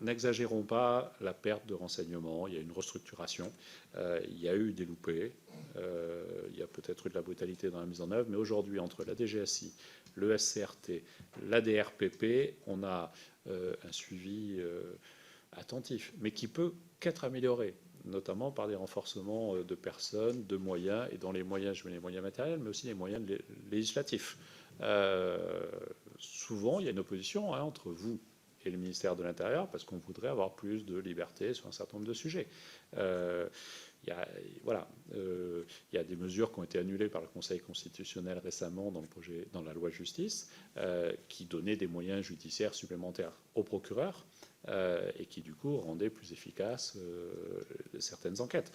n'exagérons pas la perte de renseignements. Il y a une restructuration, il y a eu des loupés, il y a peut-être eu de la brutalité dans la mise en œuvre, mais aujourd'hui, entre la DGSI, le SCRT, l'ADRPP, on a un suivi attentif, mais qui peut qu'être amélioré, notamment par des renforcements de personnes, de moyens, et dans les moyens, je mets les moyens matériels, mais aussi les moyens législatifs. Souvent, il y a une opposition entre vous et le ministère de l'Intérieur, parce qu'on voudrait avoir plus de liberté sur un certain nombre de sujets. Il y a des mesures qui ont été annulées par le Conseil constitutionnel récemment dans la loi justice, qui donnaient des moyens judiciaires supplémentaires aux procureurs, et qui du coup rendaient plus efficaces certaines enquêtes.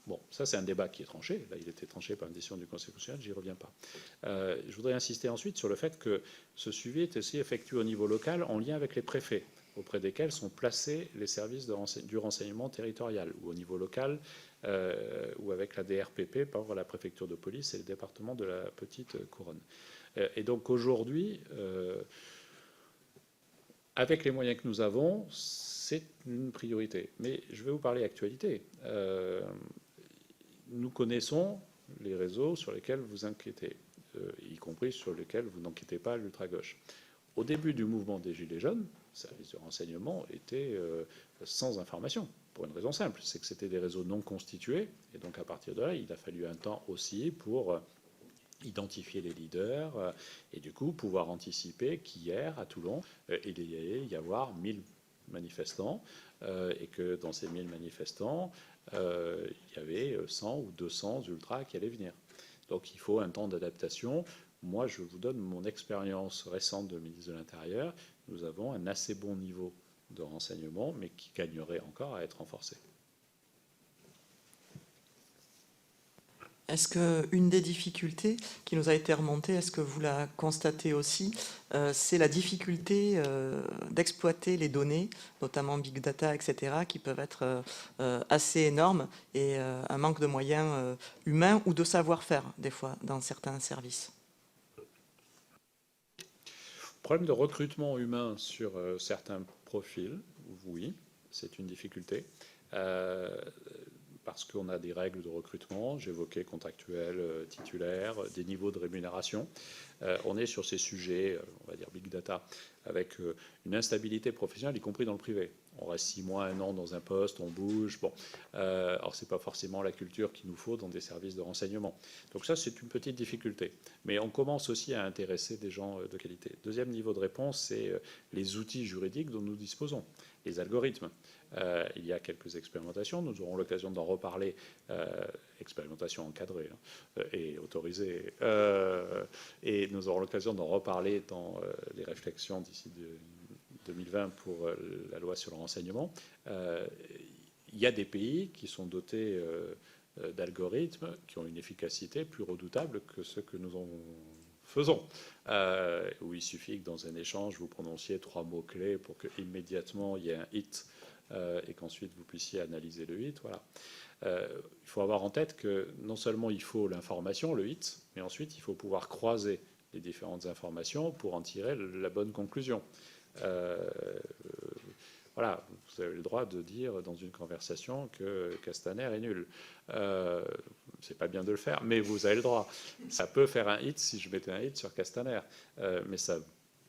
Bon, ça c'est un débat qui est tranché. Là, il était tranché par une décision du Conseil constitutionnel, j'y reviens pas. Je voudrais insister ensuite sur le fait que ce suivi est aussi effectué au niveau local en lien avec les préfets, auprès desquels sont placés les services du renseignement territorial, ou au niveau local, ou avec la DRPP par la préfecture de police et le département de la Petite Couronne. Et donc aujourd'hui, avec les moyens que nous avons, c'est une priorité. Mais je vais vous parler actualité. Nous connaissons les réseaux sur lesquels vous inquiétez, y compris sur lesquels vous n'enquêtez pas à l'ultra-gauche. Au début du mouvement des Gilets jaunes, le service de renseignement était sans information, pour une raison simple, c'est que c'était des réseaux non constitués, et donc à partir de là, il a fallu un temps aussi pour identifier les leaders, et du coup pouvoir anticiper qu'hier, à Toulon, il allait y avoir 1000 manifestants, et que dans ces 1000 manifestants, il y avait 100 ou 200 ultras qui allaient venir. Donc il faut un temps d'adaptation. Moi, je vous donne mon expérience récente de ministre de l'Intérieur. Nous avons un assez bon niveau de renseignement, mais qui gagnerait encore à être renforcé. Est-ce qu'une des difficultés qui nous a été remontée, est-ce que vous la constatez aussi, c'est la difficulté d'exploiter les données, notamment big data, etc., qui peuvent être assez énormes, et un manque de moyens humains ou de savoir-faire, des fois, dans certains services? Problème de recrutement humain sur certains profils, oui, c'est une difficulté. Parce qu'on a des règles de recrutement, j'évoquais contractuels, titulaires, des niveaux de rémunération. On est sur ces sujets, on va dire big data, avec une instabilité professionnelle, y compris dans le privé. On reste 6 mois, 1 an dans un poste, on bouge. Bon, alors c'est pas forcément la culture qu'il nous faut dans des services de renseignement. Donc ça, c'est une petite difficulté. Mais on commence aussi à intéresser des gens de qualité. Deuxième niveau de réponse, c'est les outils juridiques dont nous disposons, les algorithmes. Il y a quelques expérimentations, nous aurons l'occasion d'en reparler, expérimentations encadrées et autorisées, et nous aurons l'occasion d'en reparler dans les réflexions d'ici 2020 pour la loi sur le renseignement. Il y a des pays qui sont dotés d'algorithmes qui ont une efficacité plus redoutable que ce que nous en faisons, où il suffit que dans un échange, vous prononciez 3 mots-clés pour qu'immédiatement il y ait un hit, et qu'ensuite vous puissiez analyser le hit. Voilà. Il faut avoir en tête que non seulement il faut l'information, le hit, mais ensuite il faut pouvoir croiser les différentes informations pour en tirer la bonne conclusion. Voilà, vous avez le droit de dire dans une conversation que Castaner est nul. C'est pas bien de le faire, mais vous avez le droit. Ça peut faire un hit si je mettais un hit sur Castaner, mais ça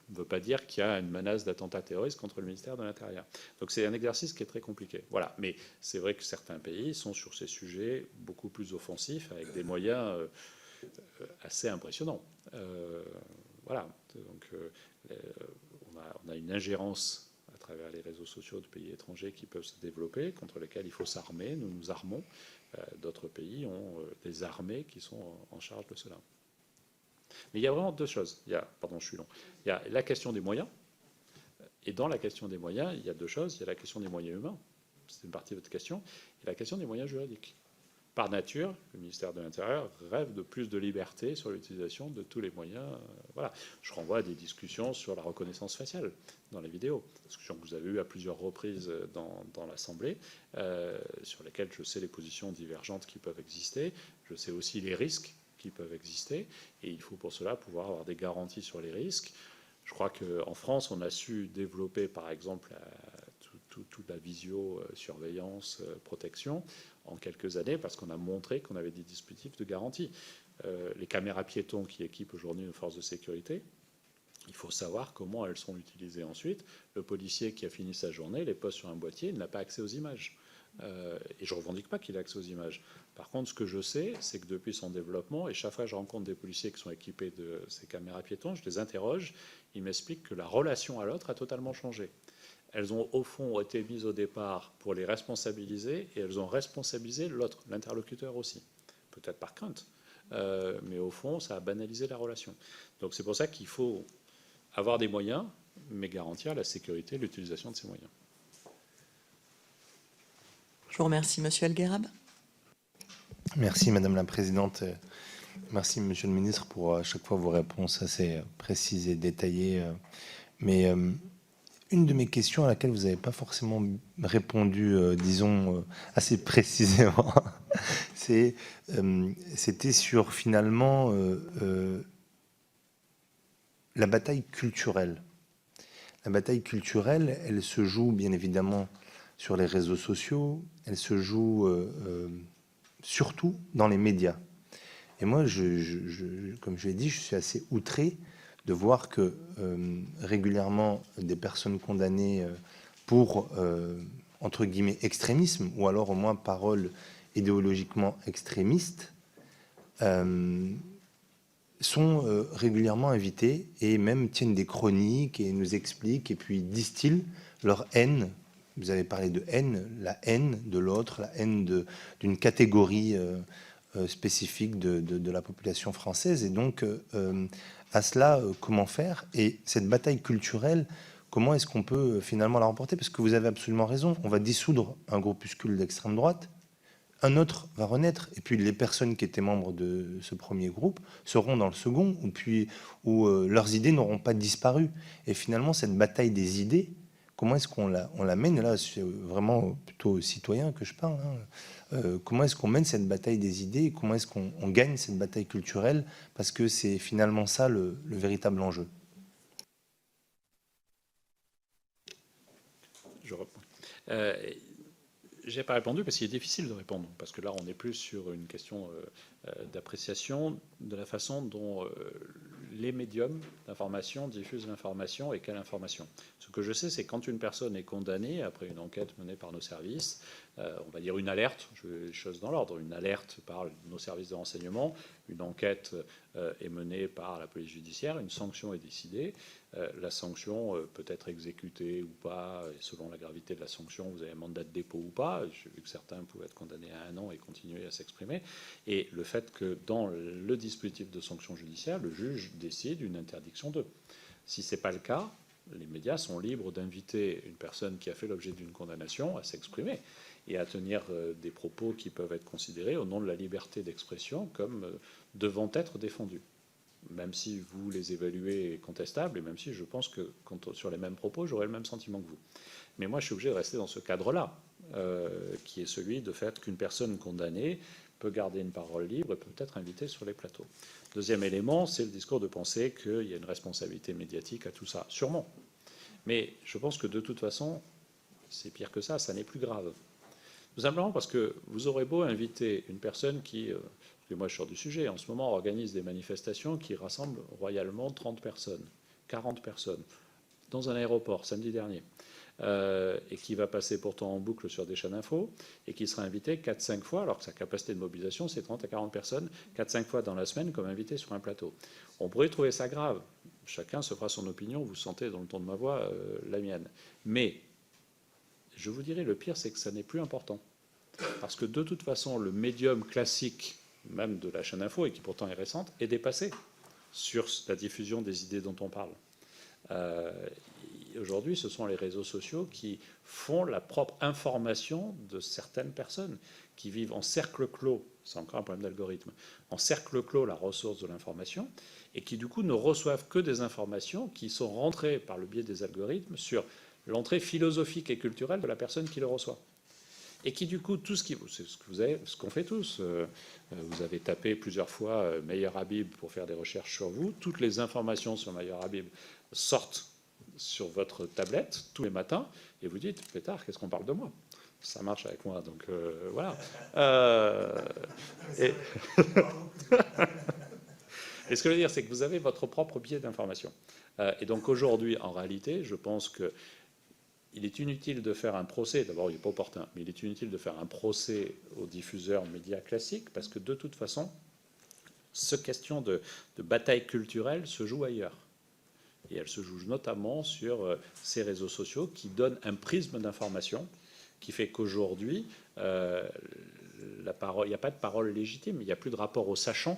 ne veut pas dire qu'il y a une menace d'attentat terroriste contre le ministère de l'Intérieur. Donc c'est un exercice qui est très compliqué. Voilà. Mais c'est vrai que certains pays sont sur ces sujets beaucoup plus offensifs, avec des moyens assez impressionnants. Voilà. Donc on a une ingérence à travers les réseaux sociaux de pays étrangers qui peuvent se développer, contre lesquels il faut s'armer. Nous nous armons. D'autres pays ont des armées qui sont en charge de cela. Mais il y a vraiment deux choses. Pardon, je suis long. Il y a la question des moyens. Et dans la question des moyens, il y a deux choses. Il y a la question des moyens humains. C'est une partie de votre question. Et la question des moyens juridiques. Par nature, le ministère de l'Intérieur rêve de plus de liberté sur l'utilisation de tous les moyens. Voilà. Je renvoie à des discussions sur la reconnaissance faciale dans les vidéos, discussions que vous avez eues à plusieurs reprises dans l'Assemblée, sur lesquelles je sais les positions divergentes qui peuvent exister. Je sais aussi les risques qui peuvent exister, et il faut pour cela pouvoir avoir des garanties sur les risques. Je crois qu'en France, on a su développer, par exemple, toute la visio-surveillance, protection, en quelques années, parce qu'on a montré qu'on avait des dispositifs de garantie. Les caméras piétons qui équipent aujourd'hui nos forces de sécurité, il faut savoir comment elles sont utilisées ensuite. Le policier qui a fini sa journée les pose sur un boîtier, il n'a pas accès aux images. Et je ne revendique pas qu'il ait accès aux images. Par contre, ce que je sais, c'est que depuis son développement, et chaque fois que je rencontre des policiers qui sont équipés de ces caméras piétons, je les interroge, ils m'expliquent que la relation à l'autre a totalement changé. Elles ont, au fond, été mises au départ pour les responsabiliser, et elles ont responsabilisé l'autre, l'interlocuteur aussi. Peut-être par crainte, mais au fond, ça a banalisé la relation. Donc c'est pour ça qu'il faut avoir des moyens, mais garantir la sécurité et l'utilisation de ces moyens. Je vous remercie, Monsieur Elguerab. Merci, Madame la Présidente. Merci, Monsieur le Ministre, pour à chaque fois vos réponses assez précises et détaillées. Mais une de mes questions à laquelle vous n'avez pas forcément répondu, disons, assez précisément, c'était sur, finalement, la bataille culturelle. La bataille culturelle, elle se joue, bien évidemment, sur les réseaux sociaux, elle se joue surtout dans les médias. Et moi, comme je l'ai dit, je suis assez outré de voir que régulièrement des personnes condamnées pour, entre guillemets, extrémisme, ou alors au moins paroles idéologiquement extrémistes, sont régulièrement invités et même tiennent des chroniques et nous expliquent et puis distillent leur haine. Vous avez parlé de haine, la haine de l'autre, la haine d'une catégorie spécifique de la population française. Et donc, à cela, comment faire? Et cette bataille culturelle, comment est-ce qu'on peut finalement la remporter? Parce que vous avez absolument raison, on va dissoudre un groupuscule d'extrême droite, un autre va renaître, et puis les personnes qui étaient membres de ce premier groupe seront dans le second, où leurs idées n'auront pas disparu. Et finalement, cette bataille des idées, comment est-ce qu'on la mène? Là, c'est vraiment plutôt citoyen que je parle. Comment est-ce qu'on mène cette bataille des idées? Comment est-ce qu'on gagne cette bataille culturelle? Parce que c'est finalement ça le véritable enjeu. Je reprends. Je n'ai pas répondu parce qu'il est difficile de répondre, parce que là, on est plus sur une question d'appréciation de la façon dont les médiums d'information diffusent l'information et quelle information. Ce que je sais, c'est que quand une personne est condamnée, après une enquête menée par nos services, on va dire une alerte, je vais les choses dans l'ordre, une alerte par nos services de renseignement, une enquête est menée par la police judiciaire, une sanction est décidée, la sanction peut être exécutée ou pas, et selon la gravité de la sanction, vous avez un mandat de dépôt ou pas. J'ai vu que certains pouvaient être condamnés à 1 an et continuer à s'exprimer. Et le fait que dans le dispositif de sanction judiciaire, le juge décide une interdiction d'eux. Si ce n'est pas le cas, les médias sont libres d'inviter une personne qui a fait l'objet d'une condamnation à s'exprimer et à tenir des propos qui peuvent être considérés au nom de la liberté d'expression comme devant être défendus. Même si vous les évaluez contestables, et même si je pense que sur les mêmes propos, j'aurais le même sentiment que vous. Mais moi, je suis obligé de rester dans ce cadre-là, qui est celui de fait qu'une personne condamnée peut garder une parole libre et peut être invitée sur les plateaux. Deuxième élément, c'est le discours de penser qu'il y a une responsabilité médiatique à tout ça. Sûrement. Mais je pense que de toute façon, c'est pire que ça n'est plus grave. Tout simplement parce que vous aurez beau inviter une personne qui... Et moi, je sors du sujet. En ce moment, on organise des manifestations qui rassemblent royalement 30 personnes. 40 personnes dans un aéroport samedi dernier, et qui va passer pourtant en boucle sur des chaînes d'infos, et qui sera invité 4-5 fois, alors que sa capacité de mobilisation, c'est 30 à 40 personnes, 4-5 fois dans la semaine comme invité sur un plateau. On pourrait trouver ça grave. Chacun se fera son opinion, vous sentez dans le ton de ma voix la mienne. Mais, je vous dirais, le pire, c'est que ça n'est plus important. Parce que de toute façon, le médium classique, même de la chaîne info, et qui pourtant est récente, est dépassé sur la diffusion des idées dont on parle. Aujourd'hui, ce sont les réseaux sociaux qui font la propre information de certaines personnes qui vivent en cercle clos, c'est encore un problème d'algorithme, en cercle clos la ressource de l'information, et qui du coup ne reçoivent que des informations qui sont rentrées par le biais des algorithmes sur l'entrée philosophique et culturelle de la personne qui le reçoit. Et qui du coup, tout ce qui, c'est ce qu'on fait tous, vous avez tapé plusieurs fois Meyer Habib pour faire des recherches sur vous, toutes les informations sur Meyer Habib sortent sur votre tablette tous les matins, et vous dites, pétard, qu'est-ce qu'on parle de moi? Ça marche avec moi, donc voilà. Et ce que je veux dire, c'est que vous avez votre propre biais d'information. Et donc aujourd'hui, en réalité, je pense que il est inutile de faire un procès, d'abord il n'est pas opportun, mais il est inutile de faire un procès aux diffuseurs médias classiques, parce que de toute façon, cette question de bataille culturelle se joue ailleurs. Et elle se joue notamment sur ces réseaux sociaux qui donnent un prisme d'information qui fait qu'aujourd'hui, il n'y a pas de parole légitime, il n'y a plus de rapport au sachant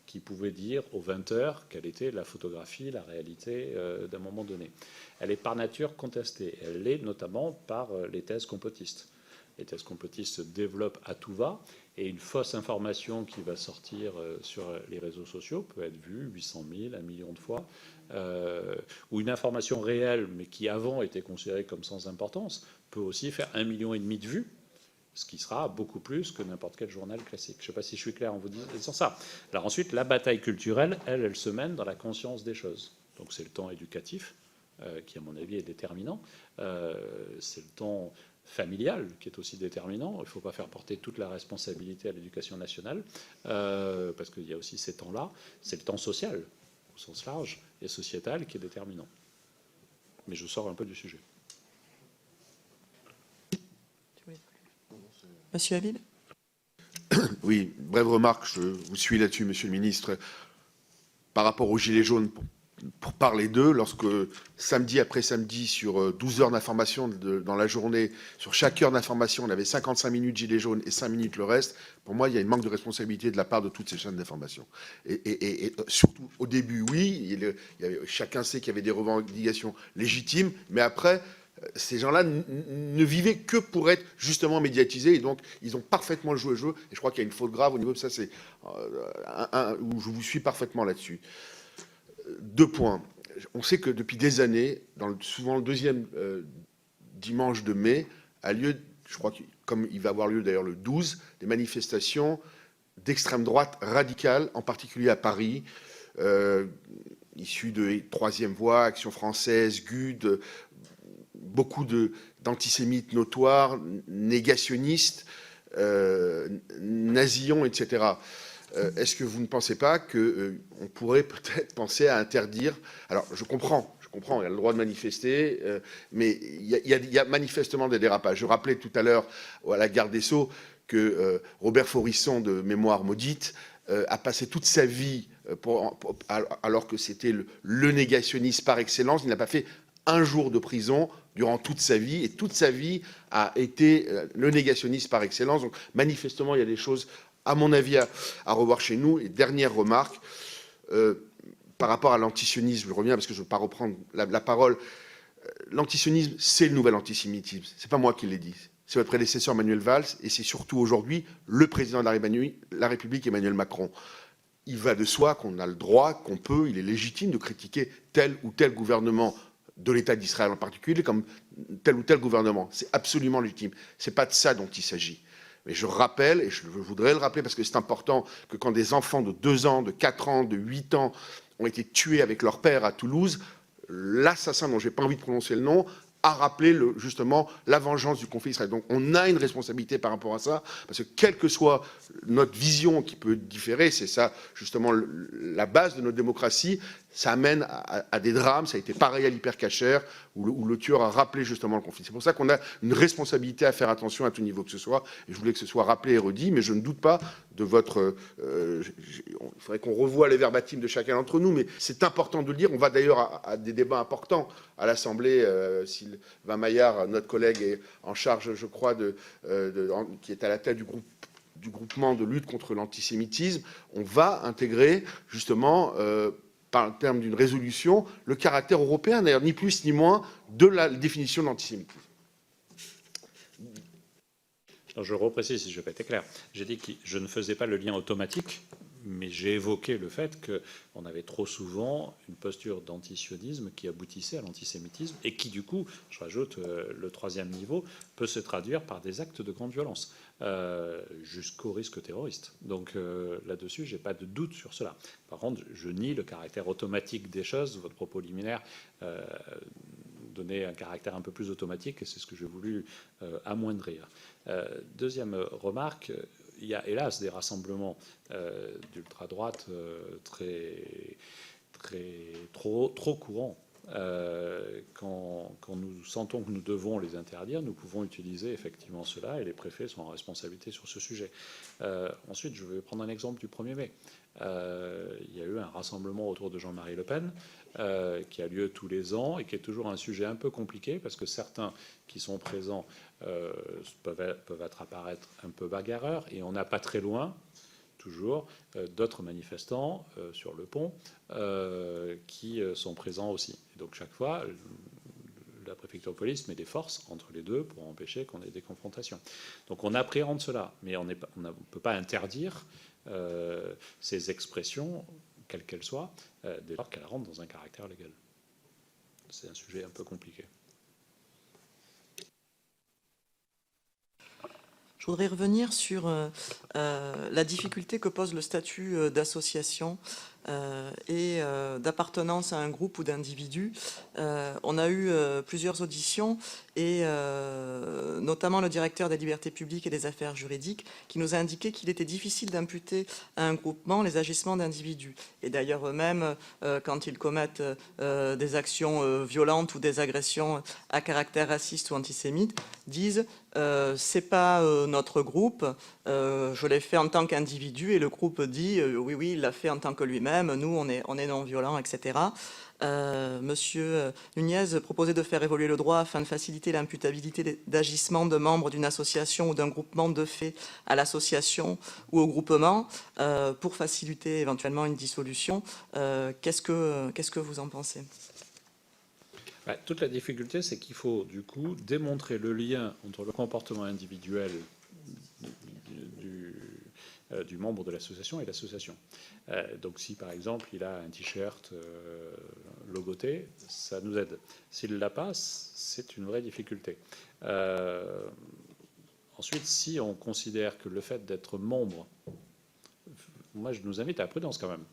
qui pouvait dire aux 20 heures quelle était la photographie, la réalité d'un moment donné. Elle est par nature contestée. Elle l'est notamment par les thèses complotistes. Les thèses complotistes se développent à tout va, et une fausse information qui va sortir sur les réseaux sociaux peut être vue 800 000, 1 million de fois, ou une information réelle, mais qui avant était considérée comme sans importance, peut aussi faire 1,5 million de vues, ce qui sera beaucoup plus que n'importe quel journal classique. Je ne sais pas si je suis clair en vous disant ça. Alors ensuite, la bataille culturelle, elle se mène dans la conscience des choses. Donc c'est le temps éducatif, qui à mon avis est déterminant. C'est le temps familial qui est aussi déterminant. Il ne faut pas faire porter toute la responsabilité à l'éducation nationale, parce qu'il y a aussi ces temps-là. C'est le temps social, au sens large, et sociétal qui est déterminant. Mais je sors un peu du sujet. Monsieur Habib? Oui, brève remarque, je vous suis là-dessus, monsieur le ministre. Par rapport aux Gilets jaunes, pour parler d'eux, lorsque samedi après samedi, sur 12 heures d'information dans la journée, sur chaque heure d'information, on avait 55 minutes Gilets jaunes et 5 minutes le reste, pour moi, il y a une manque de responsabilité de la part de toutes ces chaînes d'information. Et surtout, au début, oui, chacun sait qu'il y avait des revendications légitimes, mais après, ces gens-là ne vivaient que pour être justement médiatisés, et donc ils ont parfaitement joué le jeu, et je crois qu'il y a une faute grave au niveau de ça, c'est où je vous suis parfaitement là-dessus. 2 points. On sait que depuis des années, souvent le deuxième dimanche de mai, a lieu, je crois que comme il va avoir lieu d'ailleurs le 12, des manifestations d'extrême droite radicale, en particulier à Paris, issues de Troisième Voie, Action française, GUD, beaucoup d'antisémites notoires, négationnistes, nazillons, etc. Est-ce que vous ne pensez pas qu'on pourrait peut-être penser à interdire... Alors, je comprends, il a le droit de manifester, mais il y a manifestement des dérapages. Je rappelais tout à l'heure à la garde des Sceaux que Robert Faurisson, de Mémoire maudite, a passé toute sa vie, alors que c'était le négationniste par excellence, il n'a pas fait un jour de prison durant toute sa vie, et toute sa vie a été le négationniste par excellence. Donc, manifestement, il y a des choses, à mon avis, à revoir chez nous. Et dernière remarque, par rapport à l'antisionisme, je reviens parce que je ne veux pas reprendre la parole. L'antisionisme, c'est le nouvel antisémitisme. Ce n'est pas moi qui l'ai dit. C'est votre prédécesseur Manuel Valls, et c'est surtout aujourd'hui le président de la République, Emmanuel Macron. Il va de soi qu'on a le droit, qu'on peut, il est légitime de critiquer tel ou tel gouvernement de l'État d'Israël en particulier, comme tel ou tel gouvernement. C'est absolument légitime. Ce n'est pas de ça dont il s'agit. Mais je rappelle, et je voudrais le rappeler parce que c'est important, que quand des enfants de 2 ans, de 4 ans, de 8 ans ont été tués avec leur père à Toulouse, l'assassin, dont je n'ai pas envie de prononcer le nom, a rappelé justement la vengeance du conflit israélien. Donc on a une responsabilité par rapport à ça, parce que quelle que soit notre vision qui peut différer, c'est ça justement la base de notre démocratie, ça amène à des drames. Ça a été pareil à l'hypercachère, où le tueur a rappelé justement le conflit. C'est pour ça qu'on a une responsabilité à faire attention à tout niveau que ce soit. Et je voulais que ce soit rappelé et redit, mais je ne doute pas de votre... il faudrait qu'on revoie les verbatims de chacun d'entre nous, mais c'est important de le dire. On va d'ailleurs à des débats importants à l'Assemblée. Sylvain Maillard, notre collègue, est en charge, je crois, qui est à la tête du groupement de lutte contre l'antisémitisme. On va intégrer justement... par le terme d'une résolution, le caractère européen, d'ailleurs, ni plus ni moins, de la définition de l'antisémitisme. Je reprécise si je n'ai pas été clair. J'ai dit que je ne faisais pas le lien automatique, mais j'ai évoqué le fait qu'on avait trop souvent une posture d'antisionisme qui aboutissait à l'antisémitisme et qui, du coup, je rajoute le troisième niveau, peut se traduire par des actes de grande violence, jusqu'au risque terroriste. Donc là-dessus, je n'ai pas de doute sur cela. Par contre, je nie le caractère automatique des choses. Votre propos liminaire donnait un caractère un peu plus automatique et c'est ce que j'ai voulu amoindrir. Deuxième remarque, il y a hélas des rassemblements d'ultra-droite trop courants. Quand nous sentons que nous devons les interdire, nous pouvons utiliser effectivement cela et les préfets sont en responsabilité sur ce sujet. Ensuite, je vais prendre un exemple du 1er mai. Il y a eu un rassemblement autour de Jean-Marie Le Pen qui a lieu tous les ans et qui est toujours un sujet un peu compliqué parce que certains qui sont présents peuvent apparaître un peu bagarreurs et on n'a pas très loin toujours d'autres manifestants sur le pont qui sont présents aussi. Et donc chaque fois, la préfecture de police met des forces entre les deux pour empêcher qu'on ait des confrontations. Donc on appréhende cela, mais on ne peut pas interdire ces expressions, quelles qu'elles soient, dès lors qu'elles rentrent dans un caractère légal. C'est un sujet un peu compliqué. Je voudrais revenir sur la difficulté que pose le statut d'association et d'appartenance à un groupe ou d'individu. On a eu plusieurs auditions et notamment le directeur des libertés publiques et des affaires juridiques qui nous a indiqué qu'il était difficile d'imputer à un groupement les agissements d'individus. Et d'ailleurs eux-mêmes, quand ils commettent des actions violentes ou des agressions à caractère raciste ou antisémite, disent c'est pas notre groupe, je l'ai fait en tant qu'individu et le groupe dit oui, il l'a fait en tant que lui-même, nous on est non-violents, etc. Monsieur Nunez proposait de faire évoluer le droit afin de faciliter l'imputabilité d'agissements de membres d'une association ou d'un groupement de fait à l'association ou au groupement pour faciliter éventuellement une dissolution. Qu'est-ce que vous en pensez ? Toute la difficulté, c'est qu'il faut du coup démontrer le lien entre le comportement individuel du membre de l'association et l'association. Donc si par exemple il a un t-shirt logoté, ça nous aide. S'il l'a pas, c'est une vraie difficulté. Ensuite, si on considère que le fait d'être membre, moi je nous invite à la prudence quand même.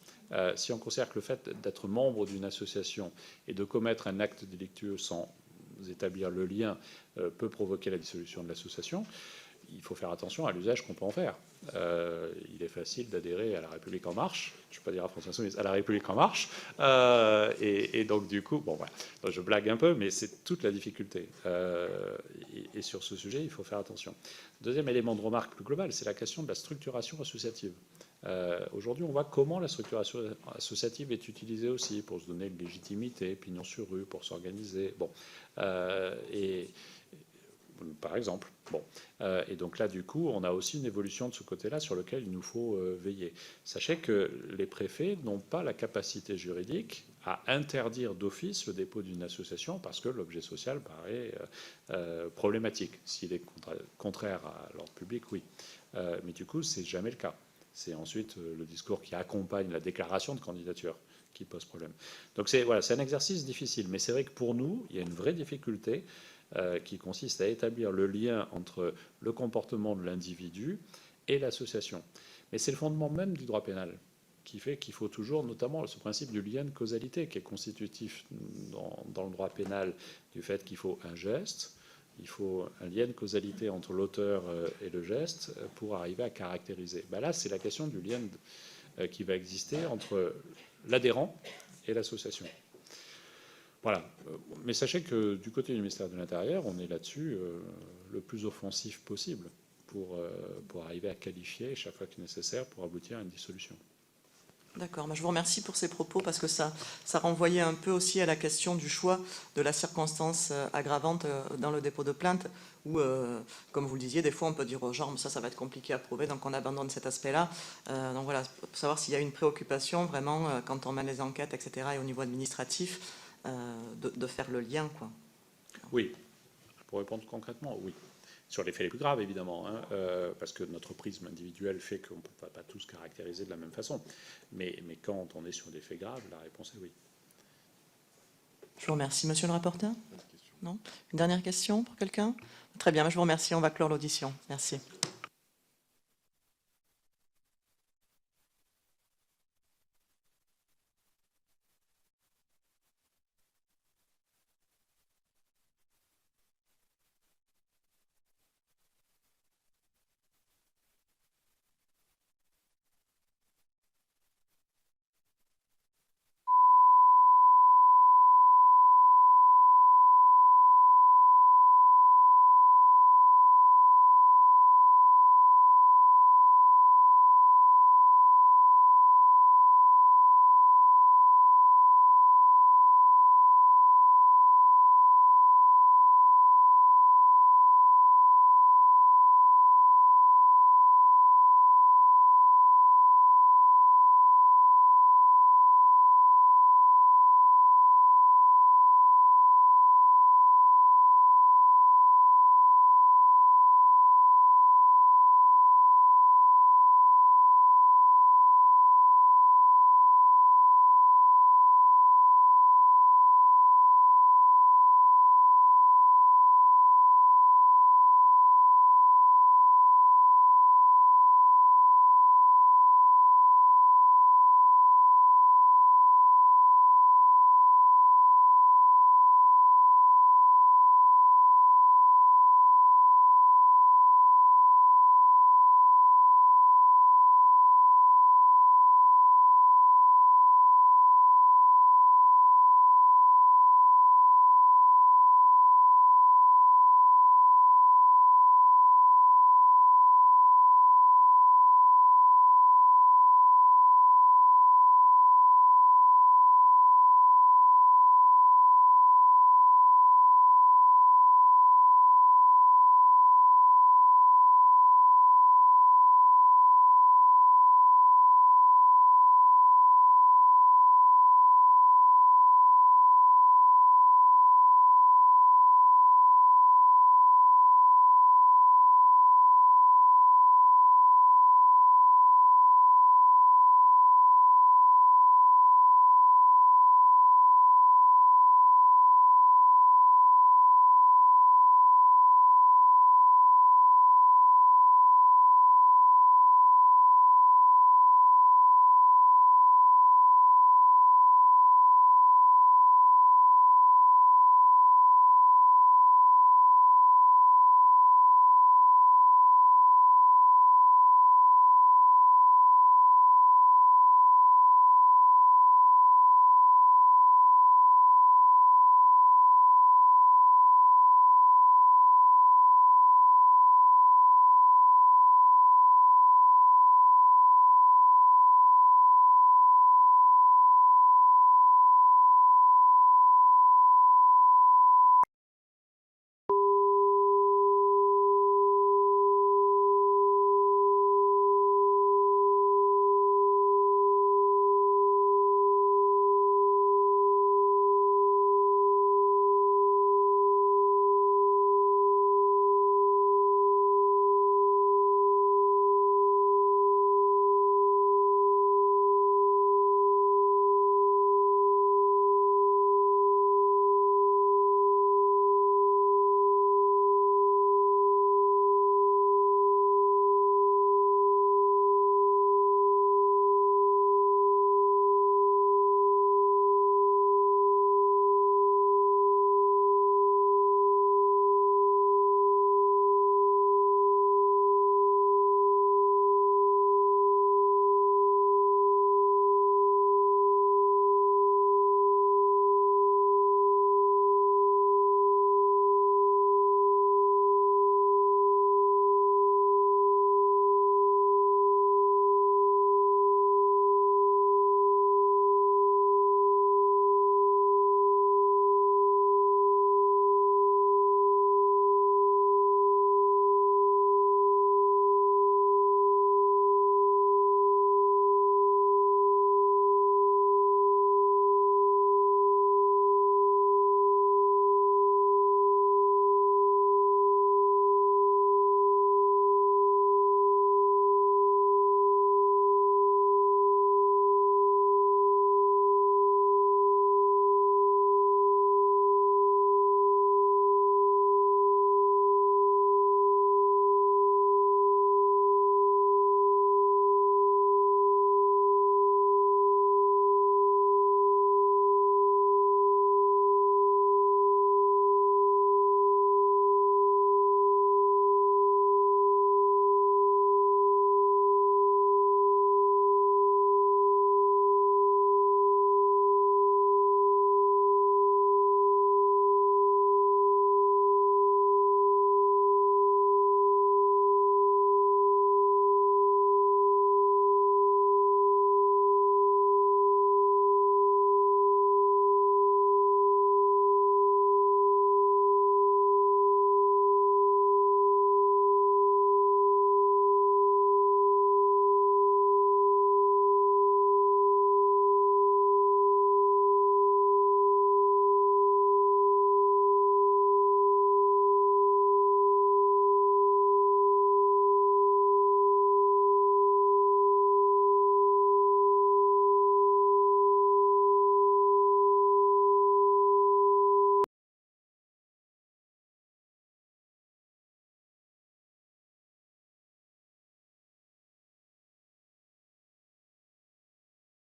Si on considère que le fait d'être membre d'une association et de commettre un acte délictueux sans établir le lien peut provoquer la dissolution de l'association, il faut faire attention à l'usage qu'on peut en faire. Il est facile d'adhérer à La République En Marche, je ne vais pas dire à France Insoumise, à La République En Marche, et donc du coup, bon voilà, donc, je blague un peu, mais c'est toute la difficulté. Et sur ce sujet, il faut faire attention. Deuxième élément de remarque plus global, c'est la question de la structuration associative. Aujourd'hui, on voit comment la structuration associative est utilisée aussi pour se donner une légitimité, pignon sur rue, pour s'organiser. Bon, par exemple. Bon. Et donc là, du coup, on a aussi une évolution de ce côté-là sur lequel il nous faut veiller. Sachez que les préfets n'ont pas la capacité juridique à interdire d'office le dépôt d'une association parce que l'objet social paraît problématique. S'il est contraire à l'ordre public, oui. Mais du coup, c'est jamais le cas. C'est ensuite le discours qui accompagne la déclaration de candidature qui pose problème. Donc c'est un exercice difficile. Mais c'est vrai que pour nous, il y a une vraie difficulté qui consiste à établir le lien entre le comportement de l'individu et l'association. Mais c'est le fondement même du droit pénal qui fait qu'il faut toujours, notamment ce principe du lien de causalité qui est constitutif dans le droit pénal du fait qu'il faut un geste, il faut un lien de causalité entre l'auteur et le geste pour arriver à caractériser. Là, c'est la question du lien qui va exister entre l'adhérent et l'association. Voilà. Mais sachez que du côté du ministère de l'Intérieur, on est là-dessus le plus offensif possible pour arriver à qualifier chaque fois que nécessaire pour aboutir à une dissolution. D'accord, je vous remercie pour ces propos parce que ça renvoyait un peu aussi à la question du choix de la circonstance aggravante dans le dépôt de plainte où, comme vous le disiez, des fois on peut dire au genre ça va être compliqué à prouver, donc on abandonne cet aspect-là. Donc voilà, pour savoir s'il y a une préoccupation vraiment quand on mène les enquêtes, etc., et au niveau administratif, de faire le lien, quoi. Oui, pour répondre concrètement, oui. Sur les faits les plus graves, évidemment, hein, parce que notre prisme individuel fait qu'on ne peut pas tous caractériser de la même façon. Mais quand on est sur des faits graves, la réponse est oui. Je vous remercie. Monsieur le rapporteur ? Non ? Une dernière question pour quelqu'un ? Très bien, je vous remercie. On va clore l'audition. Merci.